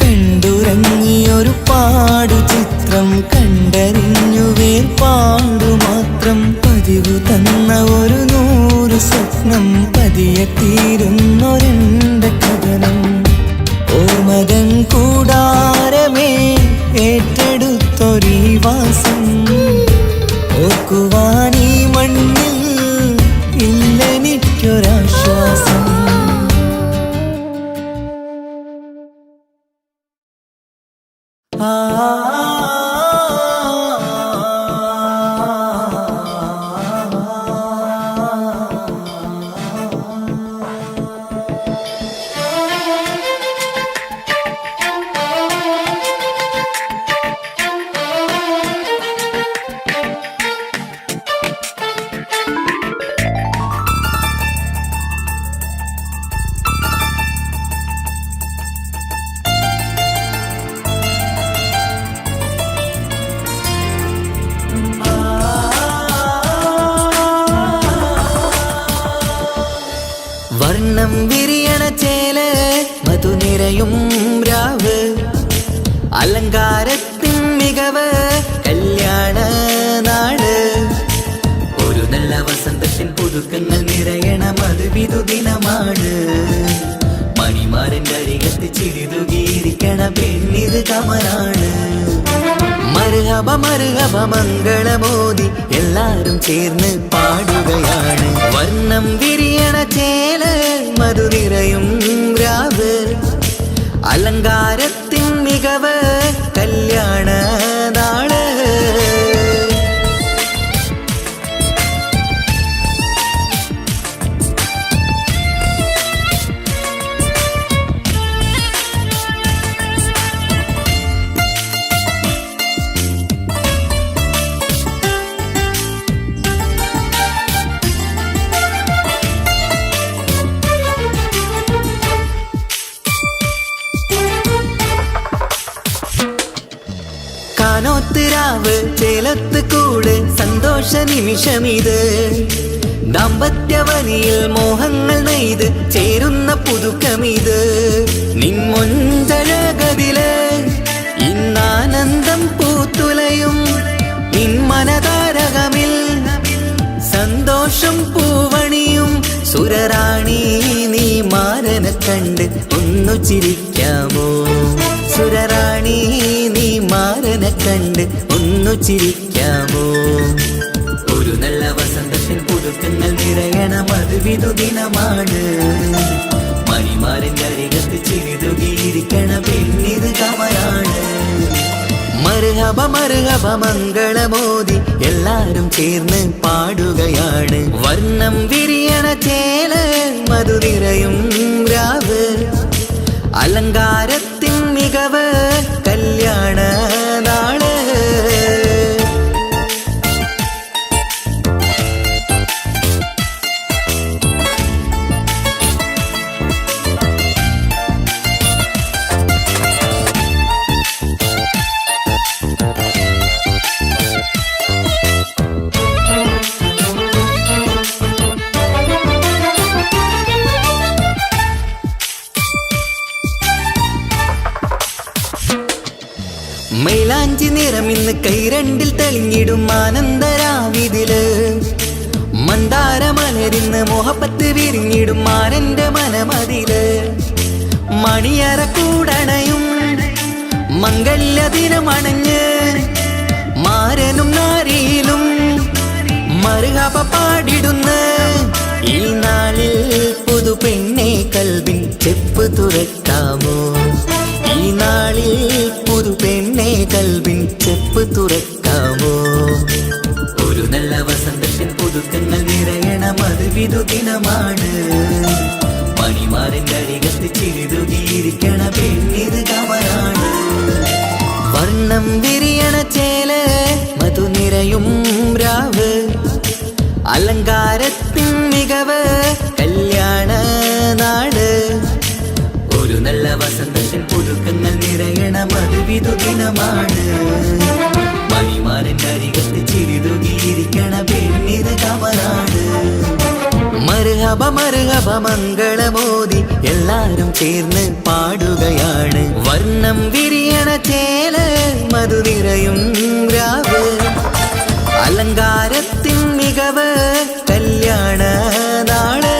കണ്ടുറങ്ങിയൊരു പാടു ചിത്രം കണ്ടറിഞ്ഞു വേർപാടു മാത്രം. പതിവ് തന്ന ഒരു 100 സ്വപ്നം പതിയെ തീരുന്നൊരെന്റെ കഥനം. ഓർമ്മതൻ കൂടാരമേ ഏറ്റെടുത്തൊരീ വാസം. ഓർക്കുവാനീ മണ്ണിൽ ഇല്ലെനിക്കൊരാശ്വാസം. വർണ്ണം വിരിയണ ചേല് മധുനിരയും രാവ് അലങ്കാരത്തിൻ മികവ് കല്യാണ നാട് ഒരു നല്ല വസന്തത്തിൻ പുതുക്കങ്ങൾ നിറയണ മധുവിധു ദിനമാണ്. മണിമാരന്റെ അരികത്ത് ചിരിതുകിയിരിക്കണ പെണ്ണിത് കമലാണ്. മർഹബ മർഹബ മംഗളമോദി എല്ലാരും ചേർന്ന് പാടുകയാണ്. വർണ്ണം വിരിയണ ചേല മധു നിറയും രാവ്, അലങ്കാരത്തിൻ മികവ് കല്യാണ നാള്. കാനോത്തിരാവ് ചേലത്ത് കൂട് സന്തോഷ നിമിഷമിത്. ദാമ്പത്യവനിയിൽ മോഹങ്ങൾ നെയ്ത് ചേരുന്ന പുതുക്കമിത്. നിൻമൊഞ്ചഴകതില് ഇന്നാനന്ദം പൂത്തുലയും. നിൻമനതാരകമിൽ സന്തോഷം പൂവണിയും. സുരറാണി നീ മാരനെ കണ്ട് ഒന്നു ചിരിക്കാമോ? സുരറാണി നീ മാരനെ കണ്ട് ഒന്നു ചിരിക്കാമോ? ഒരു നല്ല വസന്തത്തിൽ പുതുക്കങ്ങൾ നിറയണ മധുവിധു ദിനമാണ്. മണിമാരന്റെ അരികത്ത് ചിരിതുകിയിരിക്കണ പെണ്ണിത് കമലാണ്. മർഹബ മർഹബ മംഗളമോദി എല്ലാരും ചേർന്ന് പാടുകയാണ്. വർണ്ണം വിരിയണ ചേല മധു നിറയും രാവ്, അലങ്കാരത്തിൻ മികവ് കല്യാണ നാള്. മൈലാഞ്ചി നിറമിന്ന് കൈരണ്ടിൽ തെളിഞ്ഞിടും ആനന്ദരാവിതില്. മന്ദാരമലരിന്ന് മോഹപ്പത്ത് വിരിഞ്ഞിടും മാനന്റെ മനമതില്. മണിയറ കൂടണയും മംഗല്യ ദിനമണഞ്ഞ് മാരനും നാരിയിലും മർഹബ പാടിടുന്ന ഈ നാളിൽ പുതു പെണ്ണെ കൽവിൻ ചെപ്പ് തുറക്കാമോ? ഈ നാളിൽ പുതു പെണ്ണെ കൽവിൻ ചെപ്പ് തുറക്കാമോ? ഒരു നല്ല വസന്തത്തിൽ പുതുക്കങ്ങൾ നിറയണ മധുവിധു ദിനമാണ്. മണിമാരന്റെ അരികത്ത് ചിരിതുകിയിരിക്കണ പെണ്ണിത് കമലാണ്. വർണ്ണം വിരിയണ ചേല മധു നിറയും രാവ്, അലങ്കാരത്തിൻ മികവ് കല്യാണ നാട്. ഒരു നല്ല വസന്തത്തിൽ പുതുക്കങ്ങൾ നിറയണ മധുവിധു ദിനമാണ്. മണിമാരന്റെ അരികത്ത് ചിരിതുകിയിരിക്കണ പെണ്ണിത് കമലാണ്. മർഹബ മർഹബ മംഗളമോദി എല്ലാരും ചേർന്ന് പാടുകയാണ്. വർണ്ണം വിരിയണ ചേല മധു നിറയും രാവ്, അലങ്കാരത്തിൻ മികവ് കല്യാണ നാള്.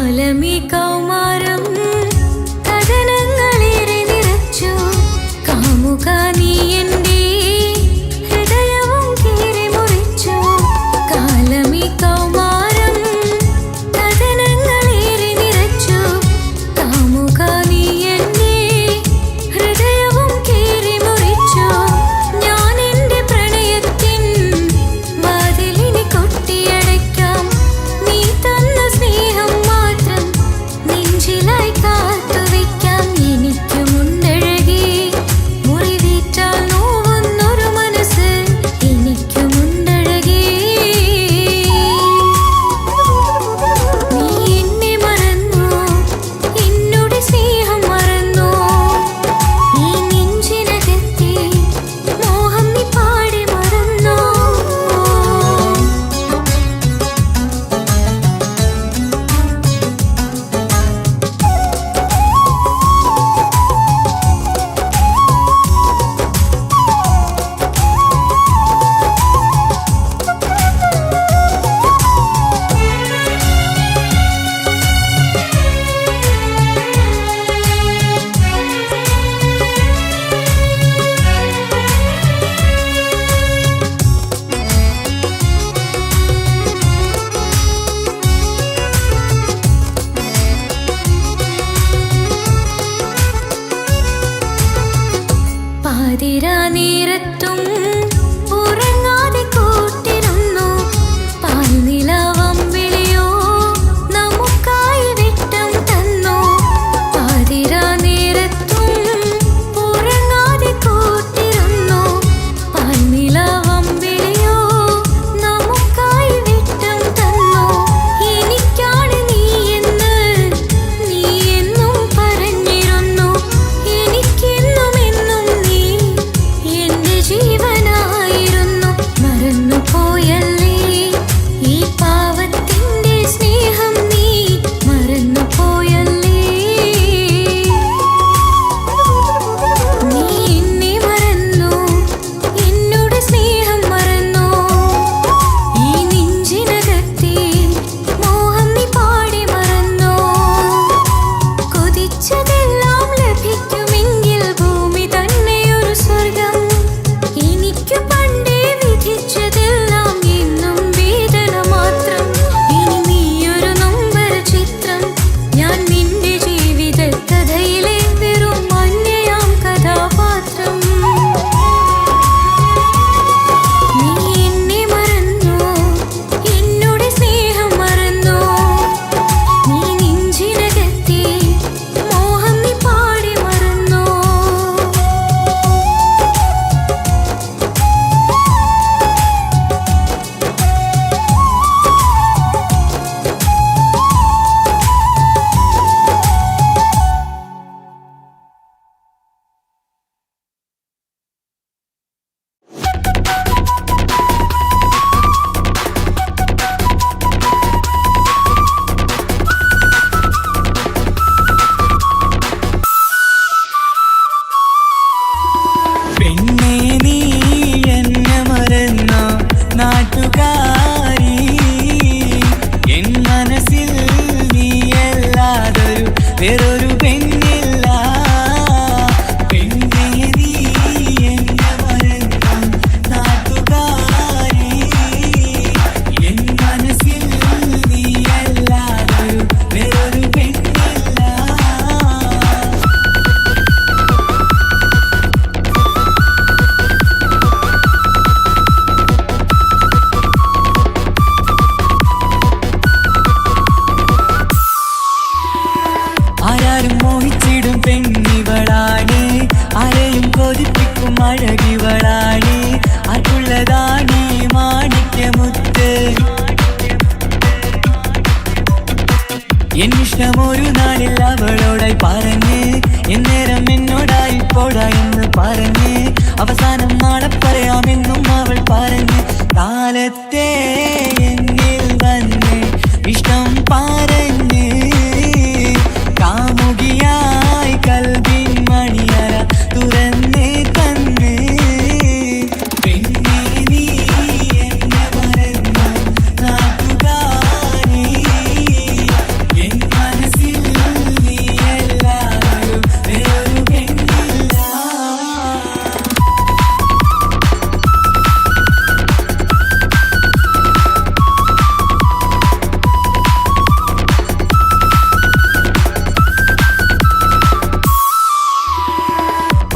കാലമീ കൗമാരം കഥനങ്ങളേറെ നിറച്ചു കാമുക നീ എൻ്റെ ഹൃദയവും കീറി മുറിച്ചു കാലമീ കൗമാരം കഥനങ്ങളേറെ നിറച്ചു കാമുക നീ എൻ്റെ ഹൃദയവും കീറി മുറിച്ചു ഞാൻ എൻ്റെ പ്രണയത്തിൻ വാതിലിനി കൊട്ടിയടയ്ക്കാം നീ തന്ന സ്നേഹം മാത്രം നെഞ്ചിലായി കാത്തുവയ്ക്കാം എനിക്കുമുണ്ടഴകേ മുറിവേറ്റാൽ നോവുന്നൊരു മനസ്സ് എനിക്കുമുണ്ടഴകേ നീ എന്നെ മറന്നു എന്നോട് സ്നേഹം മറന്നു ഈ നെഞ്ചിനകത്തെ മോഹം നീ പാടെ മറന്നു പാതിരാ നേരത്തും ഉറങ്ങാതെ കൂട്ടിരുന്നു പാൽനിലാവം വിളിയോ നമുക്കായി വെട്ടം തന്നു പാതിരാ നേരത്തും ഉറങ്ങാതെ കൂട്ടിരുന്നു പാൽനിലാവം വിളിയോ നമുക്കായി വെട്ടം തന്നു എനിക്കാണ് നീ എന്ന് നീ എന്നും പറഞ്ഞിരുന്നു എനിക്കെന്നും എന്നും നീ എന്റെ ജീവനായിരുന്നു മറന്നു പോയല്ലേ ഈ പാവത്തിന്റെ സ്നേഹം നീ മറന്നു പോയല്ലേ നീ എന്നെ മറന്നു എന്നോട് സ്നേഹം മറന്നു ഈ നെഞ്ചിനകത്തെ മോഹം നീ പാടെ മറന്നു കൊതിച്ചതെല്ലാം ലഭിക്കുമെങ്കിൽ ഭൂമി തന്നെയൊരു സ്വർഗം എനിക്ക് പണ്ടേ വിധിച്ചതെല്ലാം എന്നും വേദന മാത്രം ഇനി നീയൊരു നൊമ്പര ചിത്രം ഞാൻ നിന്റെ ജീവിത കഥയിലെ വെറും അന്യയാം കഥാപാത്രം നീ എന്നെ മറന്നു എന്നോട് സ്നേഹം മറന്നു നീ നെഞ്ചിനകത്തെ മോഹം നീ പാടെ മറന്നു പെണ്ണേ നീ എന്നെ മറന്ന നാട്ടുകാരി എൻ മനസ്സിൽ നീയല്ലാതൊരു വേറൊരു പെണ്ണില്ല പെണ്ണേ നീ എന്നെ മറന്ന നാട്ടുകാരി എൻ മനസ്സിൽ നീയല്ലാതൊരു വേറൊരു പെണ്ണില്ല ആരാരും മോഹിച്ചിടും പെണ്ണിവളാണ് ആരെയും കൊതിപ്പിക്കും അഴകിവളാണ് ആർക്കുള്ളതാണ് മാണിക്യമുത്ത് എന്നിഷ്ടമൊരു നാളിൽ അവളോടായി പറഞ്ഞ് എന്നേരം എന്നോടായി പോടാ എന്ന് പറഞ്ഞ് അവസാനം നാളെ പറയാമെന്നും അവൾ പറഞ്ഞ് കാലത്തെ എന്നിൽ വന്ന് ഇഷ്ടം പറഞ്ഞ് കാമുകിയായി കൽവിൻ മണിയറ തുറന്ന് തന്ന് പെണ്ണേ നീ എന്നെ മറന്ന നാട്ടുകാരി എൻ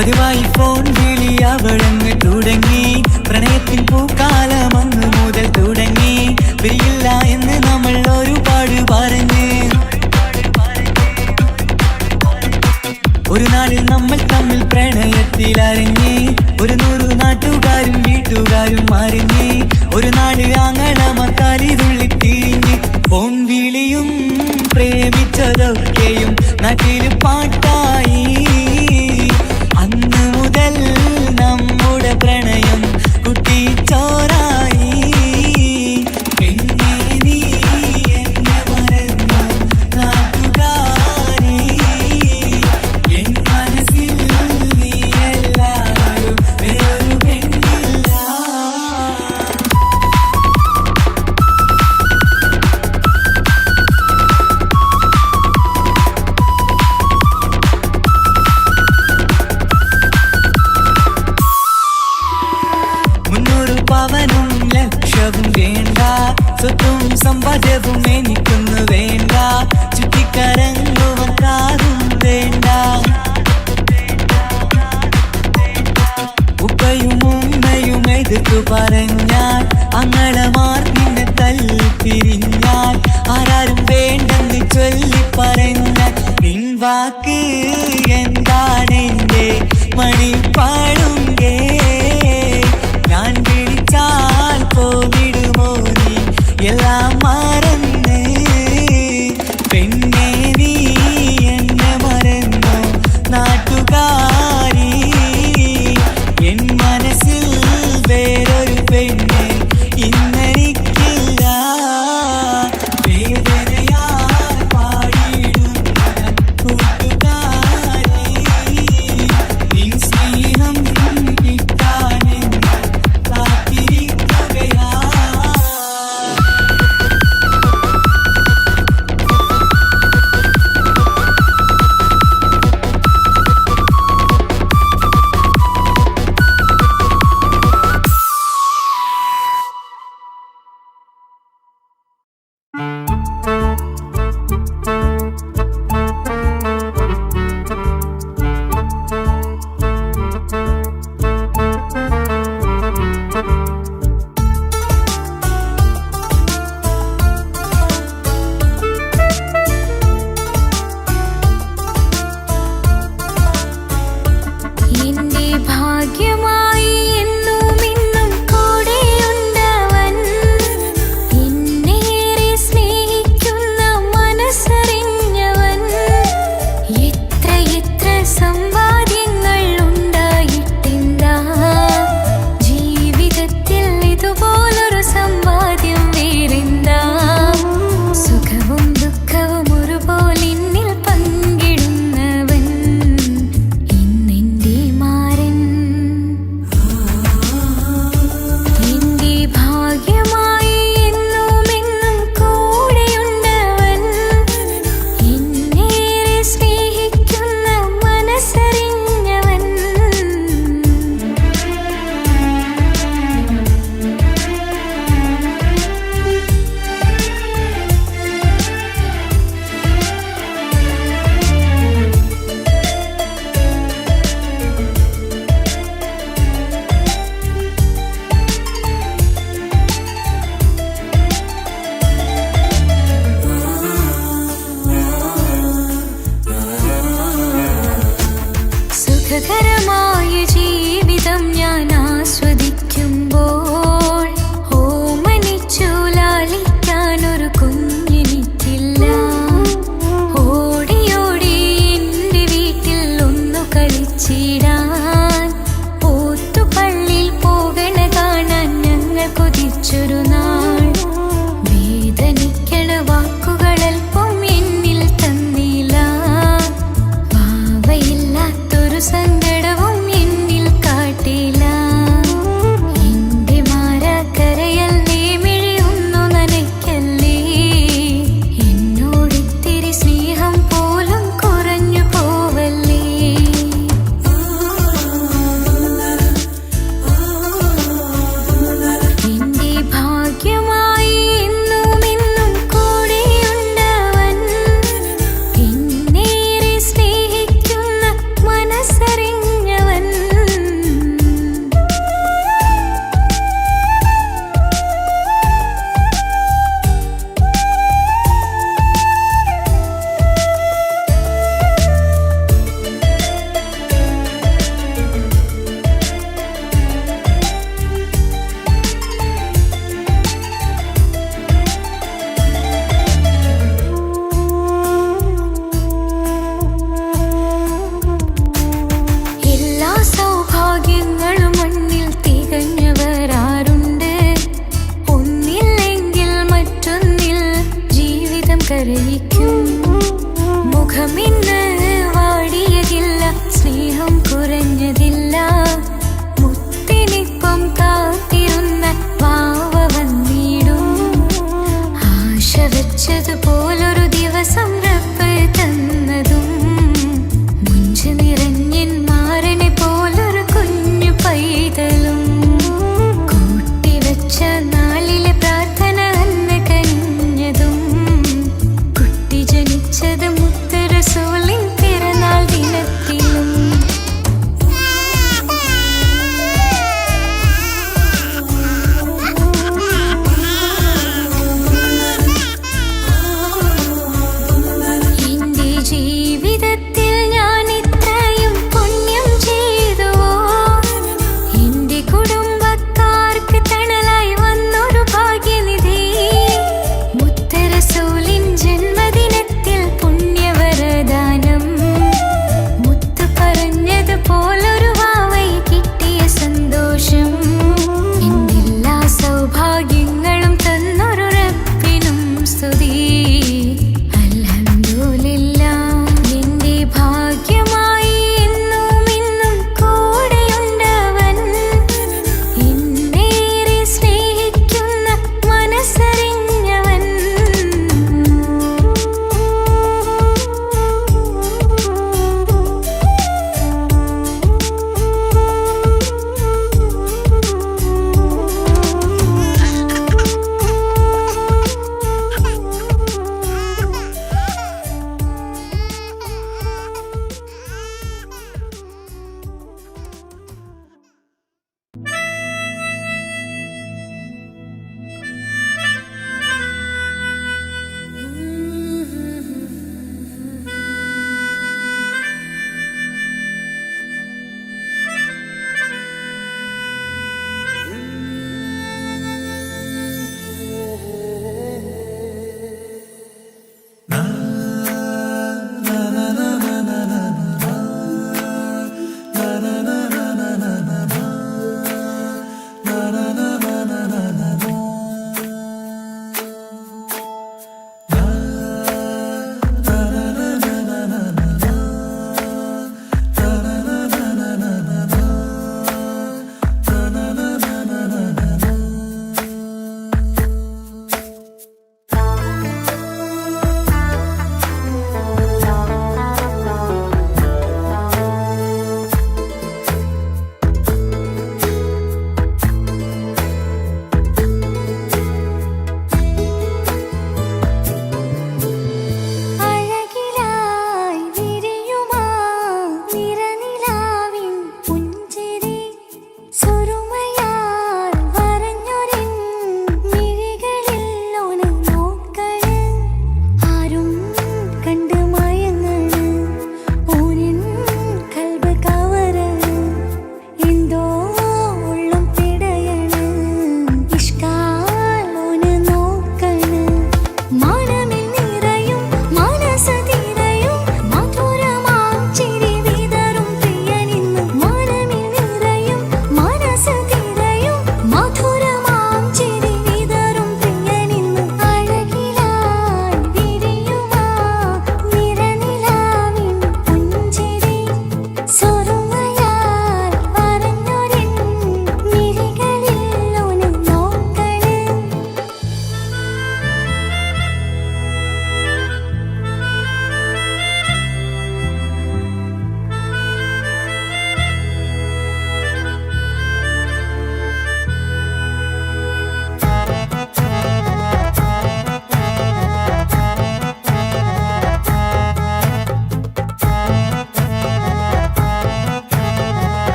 പതിവായി ഫോൺ വിളി അവളങ്ങ് തുടങ്ങി. പ്രണയത്തിൻ പൂക്കാലം അന്ന് മുതൽ തുടങ്ങി. പിരിയില്ല എന്ന് നമ്മൾ ഒരുപാട് പറഞ്ഞ്. ഒരു നാളിൽ നമ്മൾ തമ്മിൽ പ്രണയത്തിലറിഞ്ഞ്. 100 നാട്ടുകാരും വീട്ടുകാരും അറിഞ്ഞ്. ഒരു നാട് ആങ്ങളമക്കാലി തുള്ളിത്തിരിഞ്ഞ്. ഫോൺ വിളിയും പ്രേമിച്ചതൊക്കെയും നാട്ടിൽ പാട്ടായി. അന്ന് മുതൽ നമ്മുടെ പ്രണയം കുട്ടിച്ചോറായി. പിന്നെ നീ എന്നെ മറന്നു നാട്ടുകാരി. എൻ മനസ്സിൽ നീ എല്ലാവരും വേറൊരു പെണ്ണില്ല. പവനും ലക്ഷവും വേണ്ട, സ്വത്തും സമ്പാദ്യവും എനിക്കൊന്നു വേണ്ട. ചുറ്റിക്കറങ്ങുവാൻ കാറും വേണ്ട. ഉപ്പയും ഉമ്മയും എതിർത്തു പറഞ്ഞാൽ, അങ്ങളമാർ നിന്നെ തല്ലിപ്പിരിഞ്ഞാൽ, ആരാരും വേണ്ടെന്ന് ചൊല്ലി പറഞ്ഞാൽ, നിൻ വാക്ക് എന്താണെന്റെ മണിപ്പാടുങ്കേ. ഞാൻ വിളിച്ചാൽ പോവിടുമോ നീ എല്ലാം മറന്ന്. പെണ്ണേ നീ എന്നെ മറന്നു നാട്ടുകാരി. എൻ മനസ്സിൽ വേറൊരു പെണ്ണ് ഇന്നെനിക്കില്ല. വേദനയാൽ പാടിയിടുന്ന കൂട്ടുകാരി, നിൻ സ്നേഹം കിട്ടാനെന്ന് കാത്തിരിക്കുകയാ. എന്റെ ഭാഗ്യമായി എന്നും ഇന്നും കൂടെയുണ്ടവൻ. എന്നേറെ സ്നേഹിക്കുന്ന മനസ്സറിഞ്ഞവൻ. എത്ര എത്ര സമ്പാദ്യങ്ങൾ ഉണ്ടായിട്ടെന്താ, ജീവിതത്തിൽ ഇതുപോലൊരു സമ്പാദ്യം വേറെന്താ. സുഖവും ദുഃഖവും ഒരുപോലെ എന്നിൽ പങ്കിടുന്നവൻ ഇന്നെന്റെ മാരൻ. എന്റെ ഭാഗ്യമായി എന്നും എന്നും കൂടെയുണ്ടവൻ. എന്നേറെ സ്നേഹിക്കുന്ന മനസ്സറിഞ്ഞവൻ. സുഖകരമായ ജീവിതം ഞാൻ ആസ്വദിക്കുമ്പോൾ, ഓമനിച്ചു ലാളിക്കാനൊരു കുഞ്ഞെനിക്കില്ല. ഓടി ഓടി എൻ്റെ വീട്ടിൽ ഒന്നു കളിച്ചിടാൻ, പോത്തുപള്ളിയിൽ പോകണ കാണാൻ ഞങ്ങൾ കൊതിച്ചൊരു നാൾ. വേദനിക്കണ വാക്കുകളൽപ്പം എന്നിൽ തന്നില്ല. വാവയില്ലാത്തൊരു സങ്കടവും മുഖമിന്ന് വാടിയതില്ല, സ്നേഹം കുറഞ്ഞതില്ല. മുത്തിനിപ്പം കാത്തിരുന്ന വാവ വന്നിടും. ആശ വെച്ചതുപോലൊരു ദിവസം റബ്ബ് തന്നതും, മുഞ്ച് നിറഞ്ഞൻ മാരനെ പോലൊരു കുഞ്ഞു പൈതലും. കൂട്ടിവെച്ച നാളിലെ പ്രാർത്ഥന അന്ന് കനിഞ്ഞതും, കുട്ടി ജനിച്ചത് മുത്ത് റസൂലിൻ പിറന്നാൾ ദിനത്തിലും.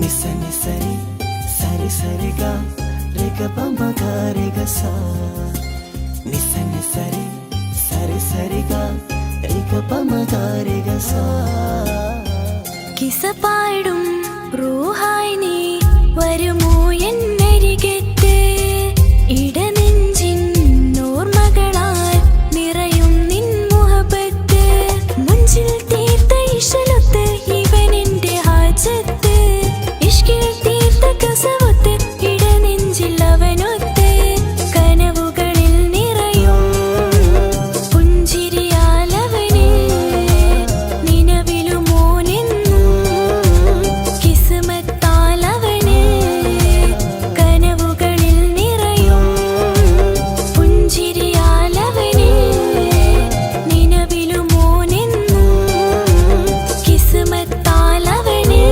నిస నిసరి సరి సరిగా రేగ పమగ రేగ సా నిస నిసరి సరి సరిగా రేగ పమగ రేగ സா കിസ പാടും റൂഹായി നീ വരുമോ എന്നരികത്ത് ഇടനെഞ്ചിൻ ഓർമ്മകളാൽ നിറയും നിൻ മുഹബത്ത് മുഞ്ചിൽ തീർത്ത ഇശലൊത്ത് ഇവനെന്റെ ഹാജത്ത് ഇഷ്കിൽ തീർത്ത കസവത്ത് ഇടനെഞ്ചിൽ അവനൊത്ത് കനവുകളിൽ നിറയും പുഞ്ചിരിയാലവന് നിലവിലുമോനെന്നും കിസ്മത്താലവന് കനവുകളിൽ നിറയും പുഞ്ചിരിയാലവന് നിലവിലുമോനെന്നും കിസ്മത്താലവന്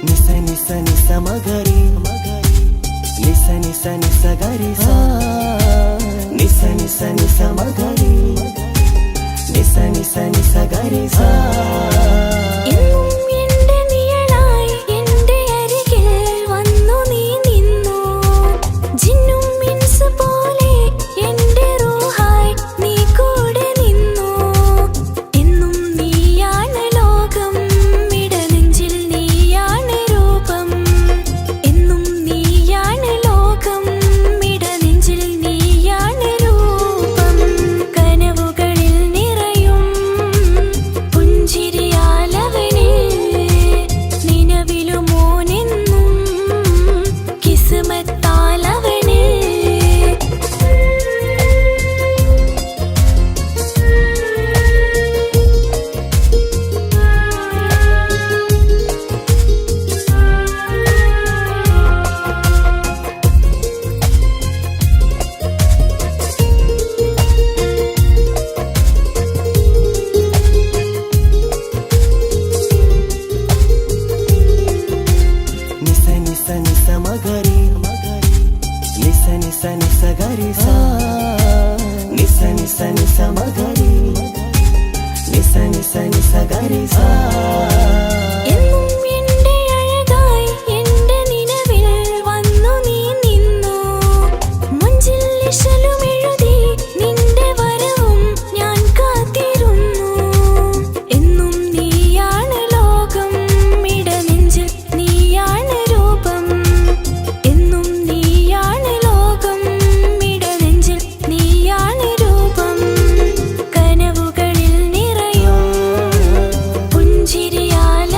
నిస నిస నిస మగరి నిస నిస నిస గరి సా నిస నిస నిస మగరి నిస నిస నిస గరి సా എന്നും എന്റെ നിഴലായി എന്റെ അരികിൽ വന്നു നീ നിന്നു ജിന്നും ഇൻസ് പോലെ എന്റെ റൂഹായി നീ കൂടെ നിന്നു എന്നും നീയാണ് ലോകം ഇടനെഞ്ചിൽ നീയാണ് രൂപം എന്നും നീയാണ് ലോകം ഇടനെഞ്ചിൽ നീയാണ് രൂപം കനവുകളിൽ നിറയും പുഞ്ചിരിയാലവന് നിലവിലുമോനെന്നും കിസ്മത്താലവന് నిస నిస నిస మగరి నిస నిస నిస గరి సా నిస నిస నిస మగరి నిస నిస నిస గరి సా എന്നും എന്റെ അഴകായി എന്റെ നിലവിൽ വന്നു നീ നിന്നു മുഞ്ചിൽ ഇശലും എഴുതി നിന്റെ വരവും ഞാൻ കാത്തിരുന്നു എന്നും നീയാണ് ലോകം ഇടനെഞ്ചിൽ നീയാണ് രൂപം എന്നും നീയാണ് ലോകം ഇടനെഞ്ചിൽ നീയാണ് രൂപം കനവുകളിൽ നിറയും പുഞ്ചിരിയാല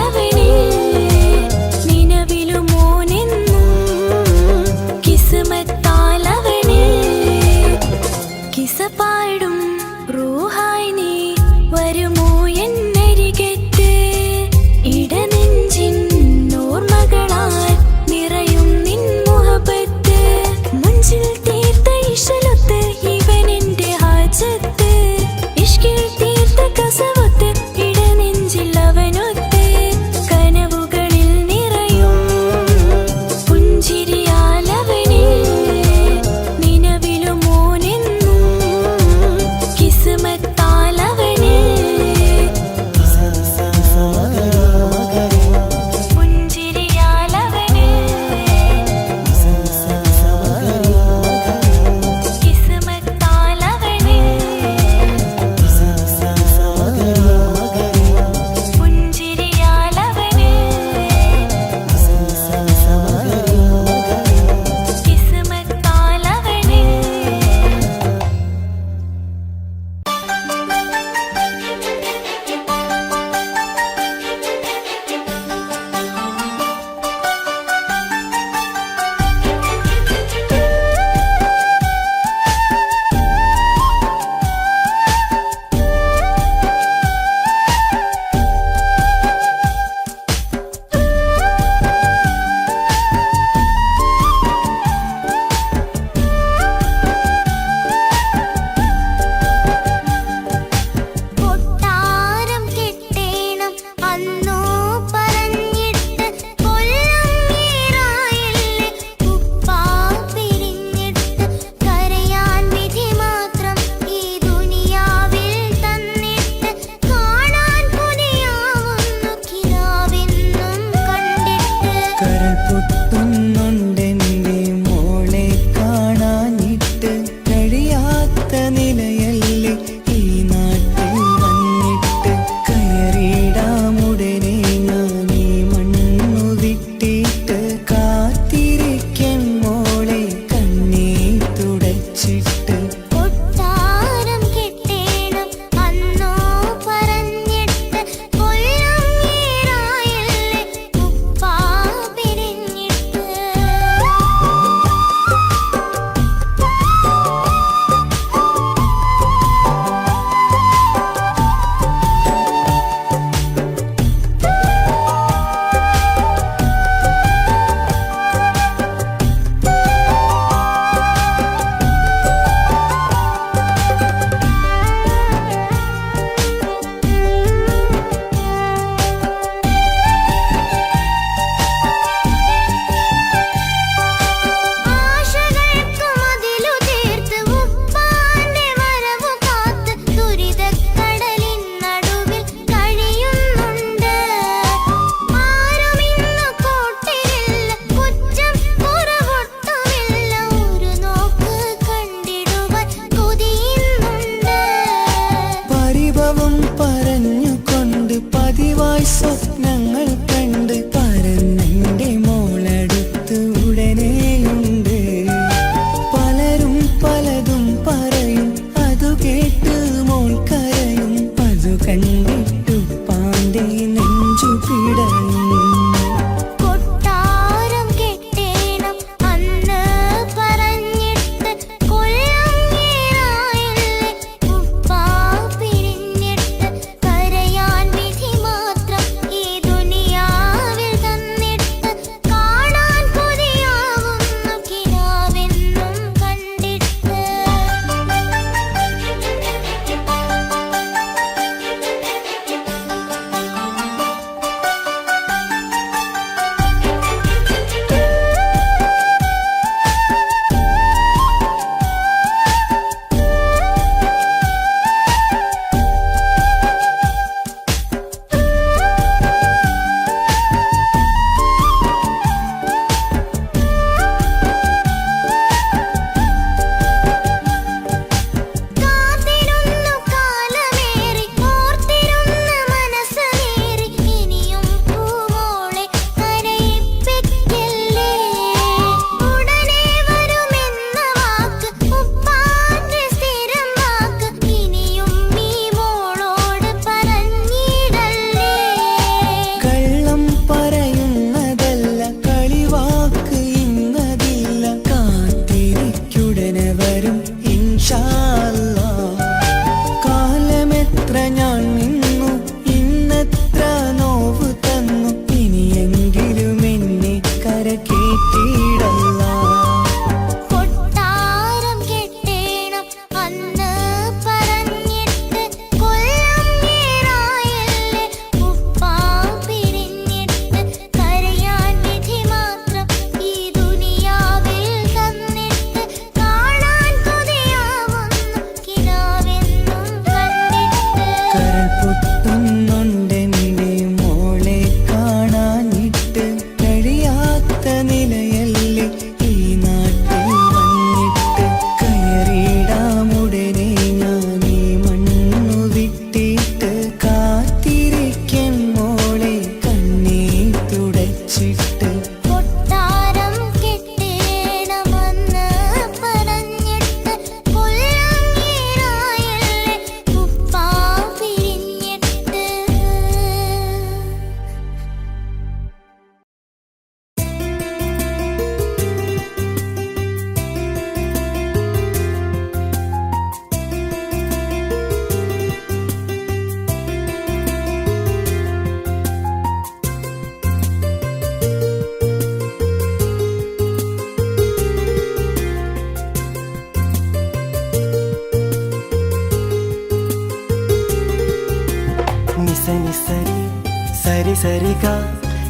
സരിഗ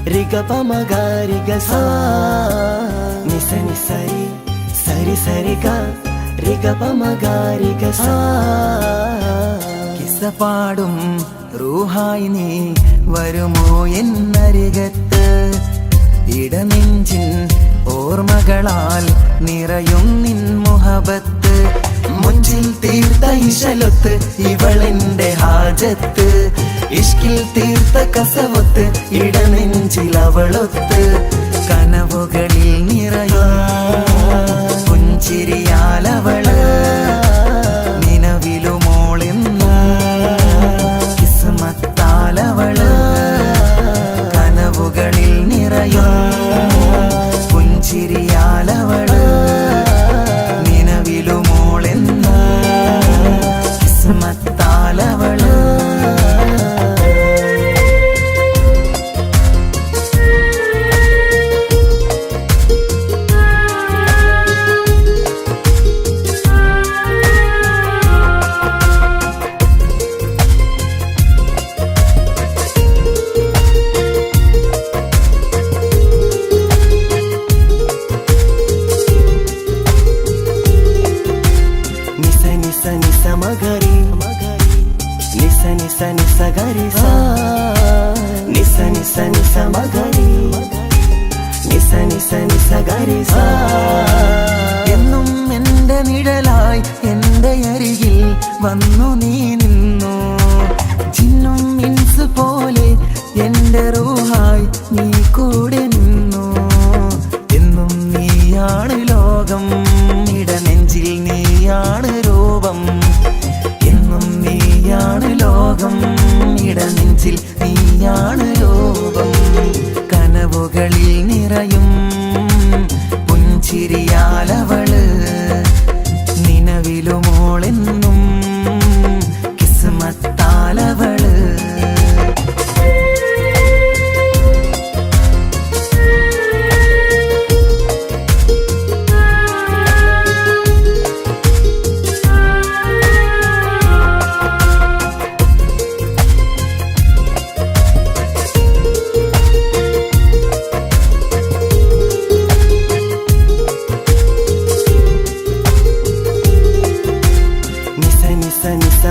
റിഗ പമഗ റിഗ സാ നിസനി സരി സരി സരിഗ റിഗ പമഗ റിഗ സാ കിസ്സ പാടും റൂഹായി നീ വരുമോ എന്നരികത്ത് ഇടനെഞ്ചിൻ ഓർമ്മകളാൽ നിറയും നിൻ മുഹബത്ത് മുഞ്ചിൽ തീർത്ത ഇശലൊത്ത് ഇവളെന്റെ ഹാജത്ത് ഇഷ്കിൽ തീർത്ത കസവത്ത് ഇടനെഞ്ചിൽ അവളൊത്ത് കനവുകളിൽ നിറയും പുഞ്ചിരിയാലവള് നിലവിലുമോളെന്നും കിസ്മത്താലവള് കനവുകളിൽ നിറയും പുഞ്ചിരിയാലവള് നിലവിലുമോളെന്നും കിസ്മത്താലവള് മഗരി നിസ നിസ നിസ ഗരി സാ നിസ നിസ നിസ മഗരി നിസ നിസ നിസ ഗരി സാ എന്നും എന്റെ നിഴലായി എന്റെ അരികിൽ വന്നു നീ നിന്നു ജിന്നും ഇൻസ് പോലെ എന്റെ റൂഹായി നീ കൂടെ നിന്നു എന്നും നീയാണ് ലോകം ഇടനെഞ്ചിൽ നീയാണ് രൂപം എന്നും നീയാണ് ലോകം ഇടനെഞ്ചിൽ നീയാണ് രൂപം കനവുകളിൽ നിറയും പുഞ്ചിരിയാലവള് നിലവിലുമോളെന്നും കിസ്മത്താലവള്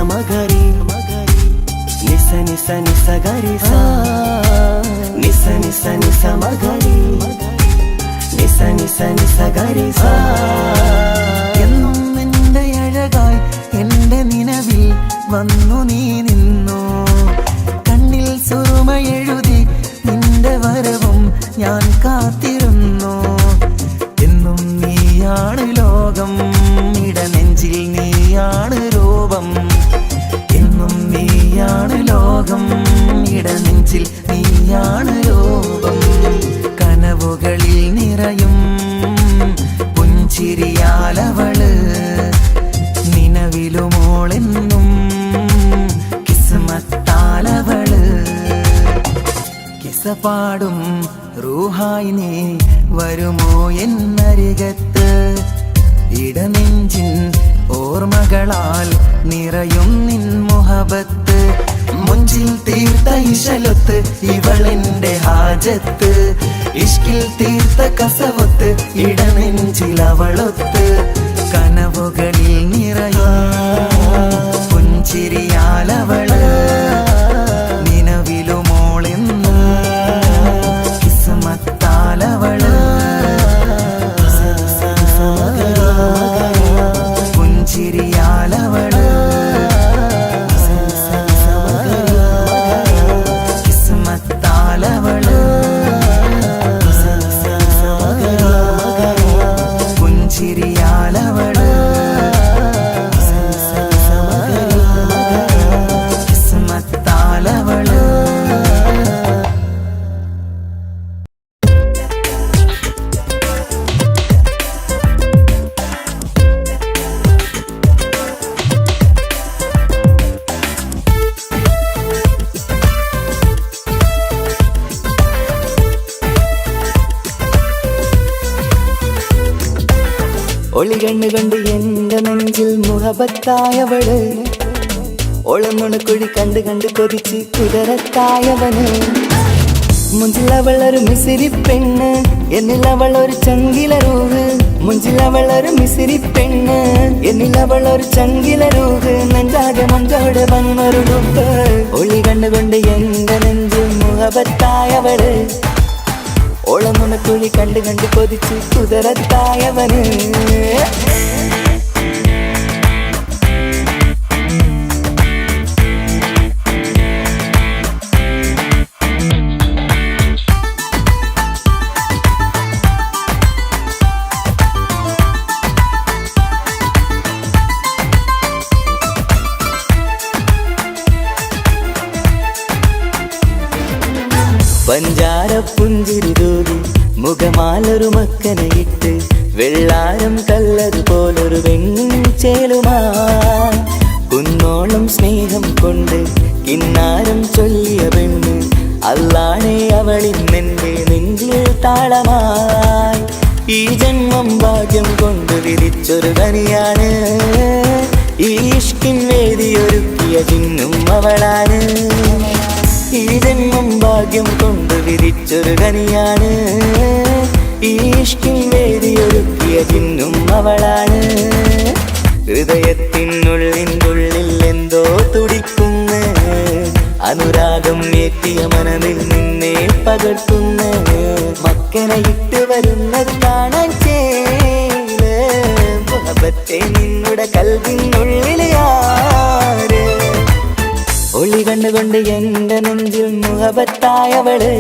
മഗരി നിസ നിസ നിസ ഗരി സാ നിസ നിസ നിസ മഗരി നിസ നിസ നിസ ഗരി സാ എന്നും എന്റെ അഴകായി എന്റെ നിലവിൽ വന്നു നീ നിന്നു കണ്ണിൽ സുറുമ എഴുതി നിന്റെ വരവും ഞാൻ കാത്തിരുന്നു എന്നും നീയാണ് ലോകം ഇടനെഞ്ചിൽ നീയാണ് രൂപം എന്നും നീയാണ് ലോകം ഇടനെഞ്ചിൽ നീയാണ് രൂപം കനവുകളിൽ നിറയും പുഞ്ചിരിയാലവള് നിലവിലുമോളെന്നും കിസ്മത്താലവള് കിസ്സ പാടും റൂഹായി നീ വരുമോ എന്നരികത്ത് ഇടനെഞ്ചിൻ ഓർമ്മകളാൽ നിറയും നിൻ മുഹബത്ത് മുഞ്ചിൽ തീർത്ത ഇശലൊത്ത് ഇവളെന്റെ ഹാജത്ത് ഇഷ്കിൽ തീർത്ത കസവത്ത് ഇടനെഞ്ചിൽ അവളൊത്ത് കനവുകളിൽ നിറയും പുഞ്ചിരിയാലവള് നിലവിലുമോളെന്നും കിസ്മത്താലവള് പുഞ്ചിരിയാലവള് കിസ്മത്താലവള് പുഞ്ചിരിയാലവള് കിസ്മത്താലവള് ഒളികണ്ണ് കണ്ട് എന്റെ നെഞ്ചിൽ മുഹബത്തായവള് ഒളമുണക്കുഴി കണ്ട് കണ്ട് കൊതിച്ച് കുതിരത്തായവന് മുഞ്ചിലവളൊരു മിസിരി പെണ്ണ്, എന്നിലവളൊരു ചങ്കില രൂഹ്. മുഞ്ചിലവളൊരു മിസിരി പെണ്ണ്, എന്നിലവളൊരു ചങ്കില രൂഹ്. നെഞ്ചാകെ മഞ്ചോട് വന്നൊരു ഡുബ്, ഒളി കണ്ടുകൊണ്ട് എന്റെ നെഞ്ചു മുഹബത്തായവള്. ഓളമുണക്കുഴി കണ്ട് കണ്ട് കൊതിച്ച് കുതിരത്തായവന്. പഞ്ചാര പുഞ്ചിരി തൂകി മുഖമാലൊരു മക്കനയിട്ട്, വെള്ളാരം കല്ലതുപോലൊരു വെണ്ണുചേലുമാ. കുന്നോളം സ്നേഹം കൊണ്ട് കിന്നാരം ചൊല്ലിയ പെണ്ണ്, അല്ലാണേ അവളിന്നെന്റെ നെഞ്ചിൽ താളമായി. ഈ ജന്മം ഭാഗ്യം കൊണ്ട് വിധിച്ചൊരു കനിയാണ്, ഈ ഇഷ്കിൻ വേദിയൊരുക്കിയ ജിന്നും അവളാണ്. ഈ ജന്മം ഭാഗ്യം കൊണ്ട് വിധിച്ചൊരു കനിയാണ്, ഈ ഇഷ്കിൻ വേദിയൊരുക്കിയ ജിന്നും അവളാണ്. ഹൃദയത്തിനുള്ളിനുള്ളിൽ എന്തോ തുടിക്കുന്ന, അനുരാഗം ഏറ്റിയ മനമിൽ നിന്നെ പകർത്തുന്ന. മക്കനയിട്ട് വരുന്നത് കാണാൻ ചേല്, മുഹബത്തെ നിന്നുടെ കൽവിനുള്ളിൽ ആര്. ഒളി കണ്ടുകൊണ്ട് എന്റെ നെഞ്ചിൽ മുഹബത്തായവള്,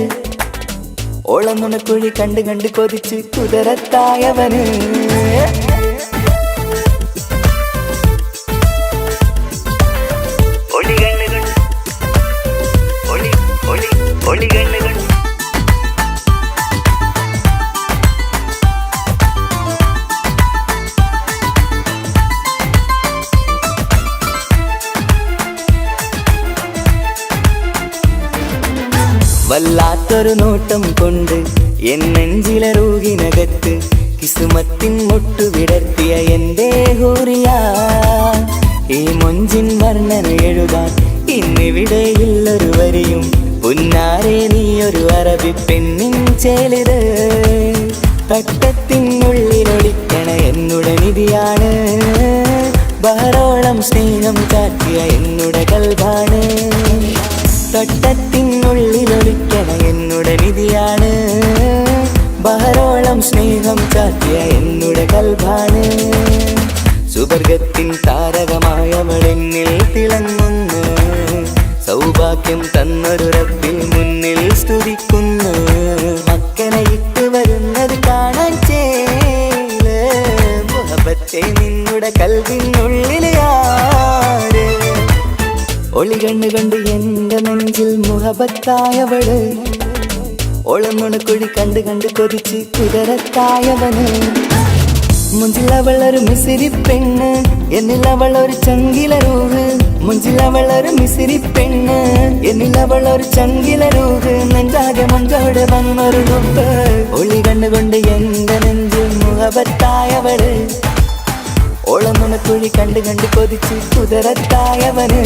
ഓളമുണക്കുഴി കണ്ട് കണ്ട് കൊതിച്ച് കുതിരത്തായവന്. ഒളി കണ്ടുകൊണ്ട് ഒളി ഒളി ഒളി കണ്ടുകൊണ്ട് വല്ലാത്തൊരു നോട്ടം കൊണ്ട് എൻ നെഞ്ചിലെ റൂഹിനകത്ത്, കിസുമത്തിൻ മുട്ടു വിടർത്തിയ എന്റെ ഹൂറിയ. ഈ മൊഞ്ചിൻ വർണ്ണന എഴുതാൻ ഇന്നിവിടെയില്ലൊരു വരിയും, പുന്നാരെ നീയൊരു അറബി പെണ്ണിൻ ചേലിത്. തട്ടത്തിനുള്ളിലൊളിക്കണ എന്നുടെ നിധിയാണ്, ബഹറോളം സ്നേഹം കാട്ടിയ എന്നുടെ കൽബാണ്. തട്ടത്തിനുള്ളിലൊളിക്കണ എന്നുടെ നിധിയാണ്, ബഹറോളം സ്നേഹം കാട്ടിയ എന്നുടെ കൽബാണ്. സുവർഗത്തിൻ താരകമായവളെന്നിൽ തിളങ്ങുന്നു, സൗഭാഗ്യം തന്നൊരു റബ്ബിൽ മുന്നിൽ സ്തുതിക്കുന്നു. മക്കനയിട്ട് വരുന്നത് കാണാൻ ചേല്, മുഹബത്തെ നിന്നുടെ കൽവിനുള്ളിൽ ആര്. ഒളി കണ്ട് കണ്ട് എന്റെ നെഞ്ചിൽ മുഹബത്തായവള്, ഓളമുണക്കുഴി കണ്ട് കണ്ട് കൊതിച്ച് കുതിരത്തായവന്. മുഞ്ചിലവളൊരു മിസിരി പെണ്ണ്, എന്നിലവളൊരു ചങ്കില രൂഹ്. മുഞ്ചിലവളൊരു മിസിരി പെണ്ണ്, എന്നിലവളൊരു ചങ്കില രൂഹ്. നെഞ്ചാകെ മഞ്ചോട് വന്നൊരു ഡുബ്, ഒളി കണ്ടുകൊണ്ട് എന്റെ നെഞ്ചിൽ മുഹബത്തായവള്, ഓളമുണക്കുഴി കണ്ട് കണ്ട് കൊതിച്ച് കുതിരത്തായവന്.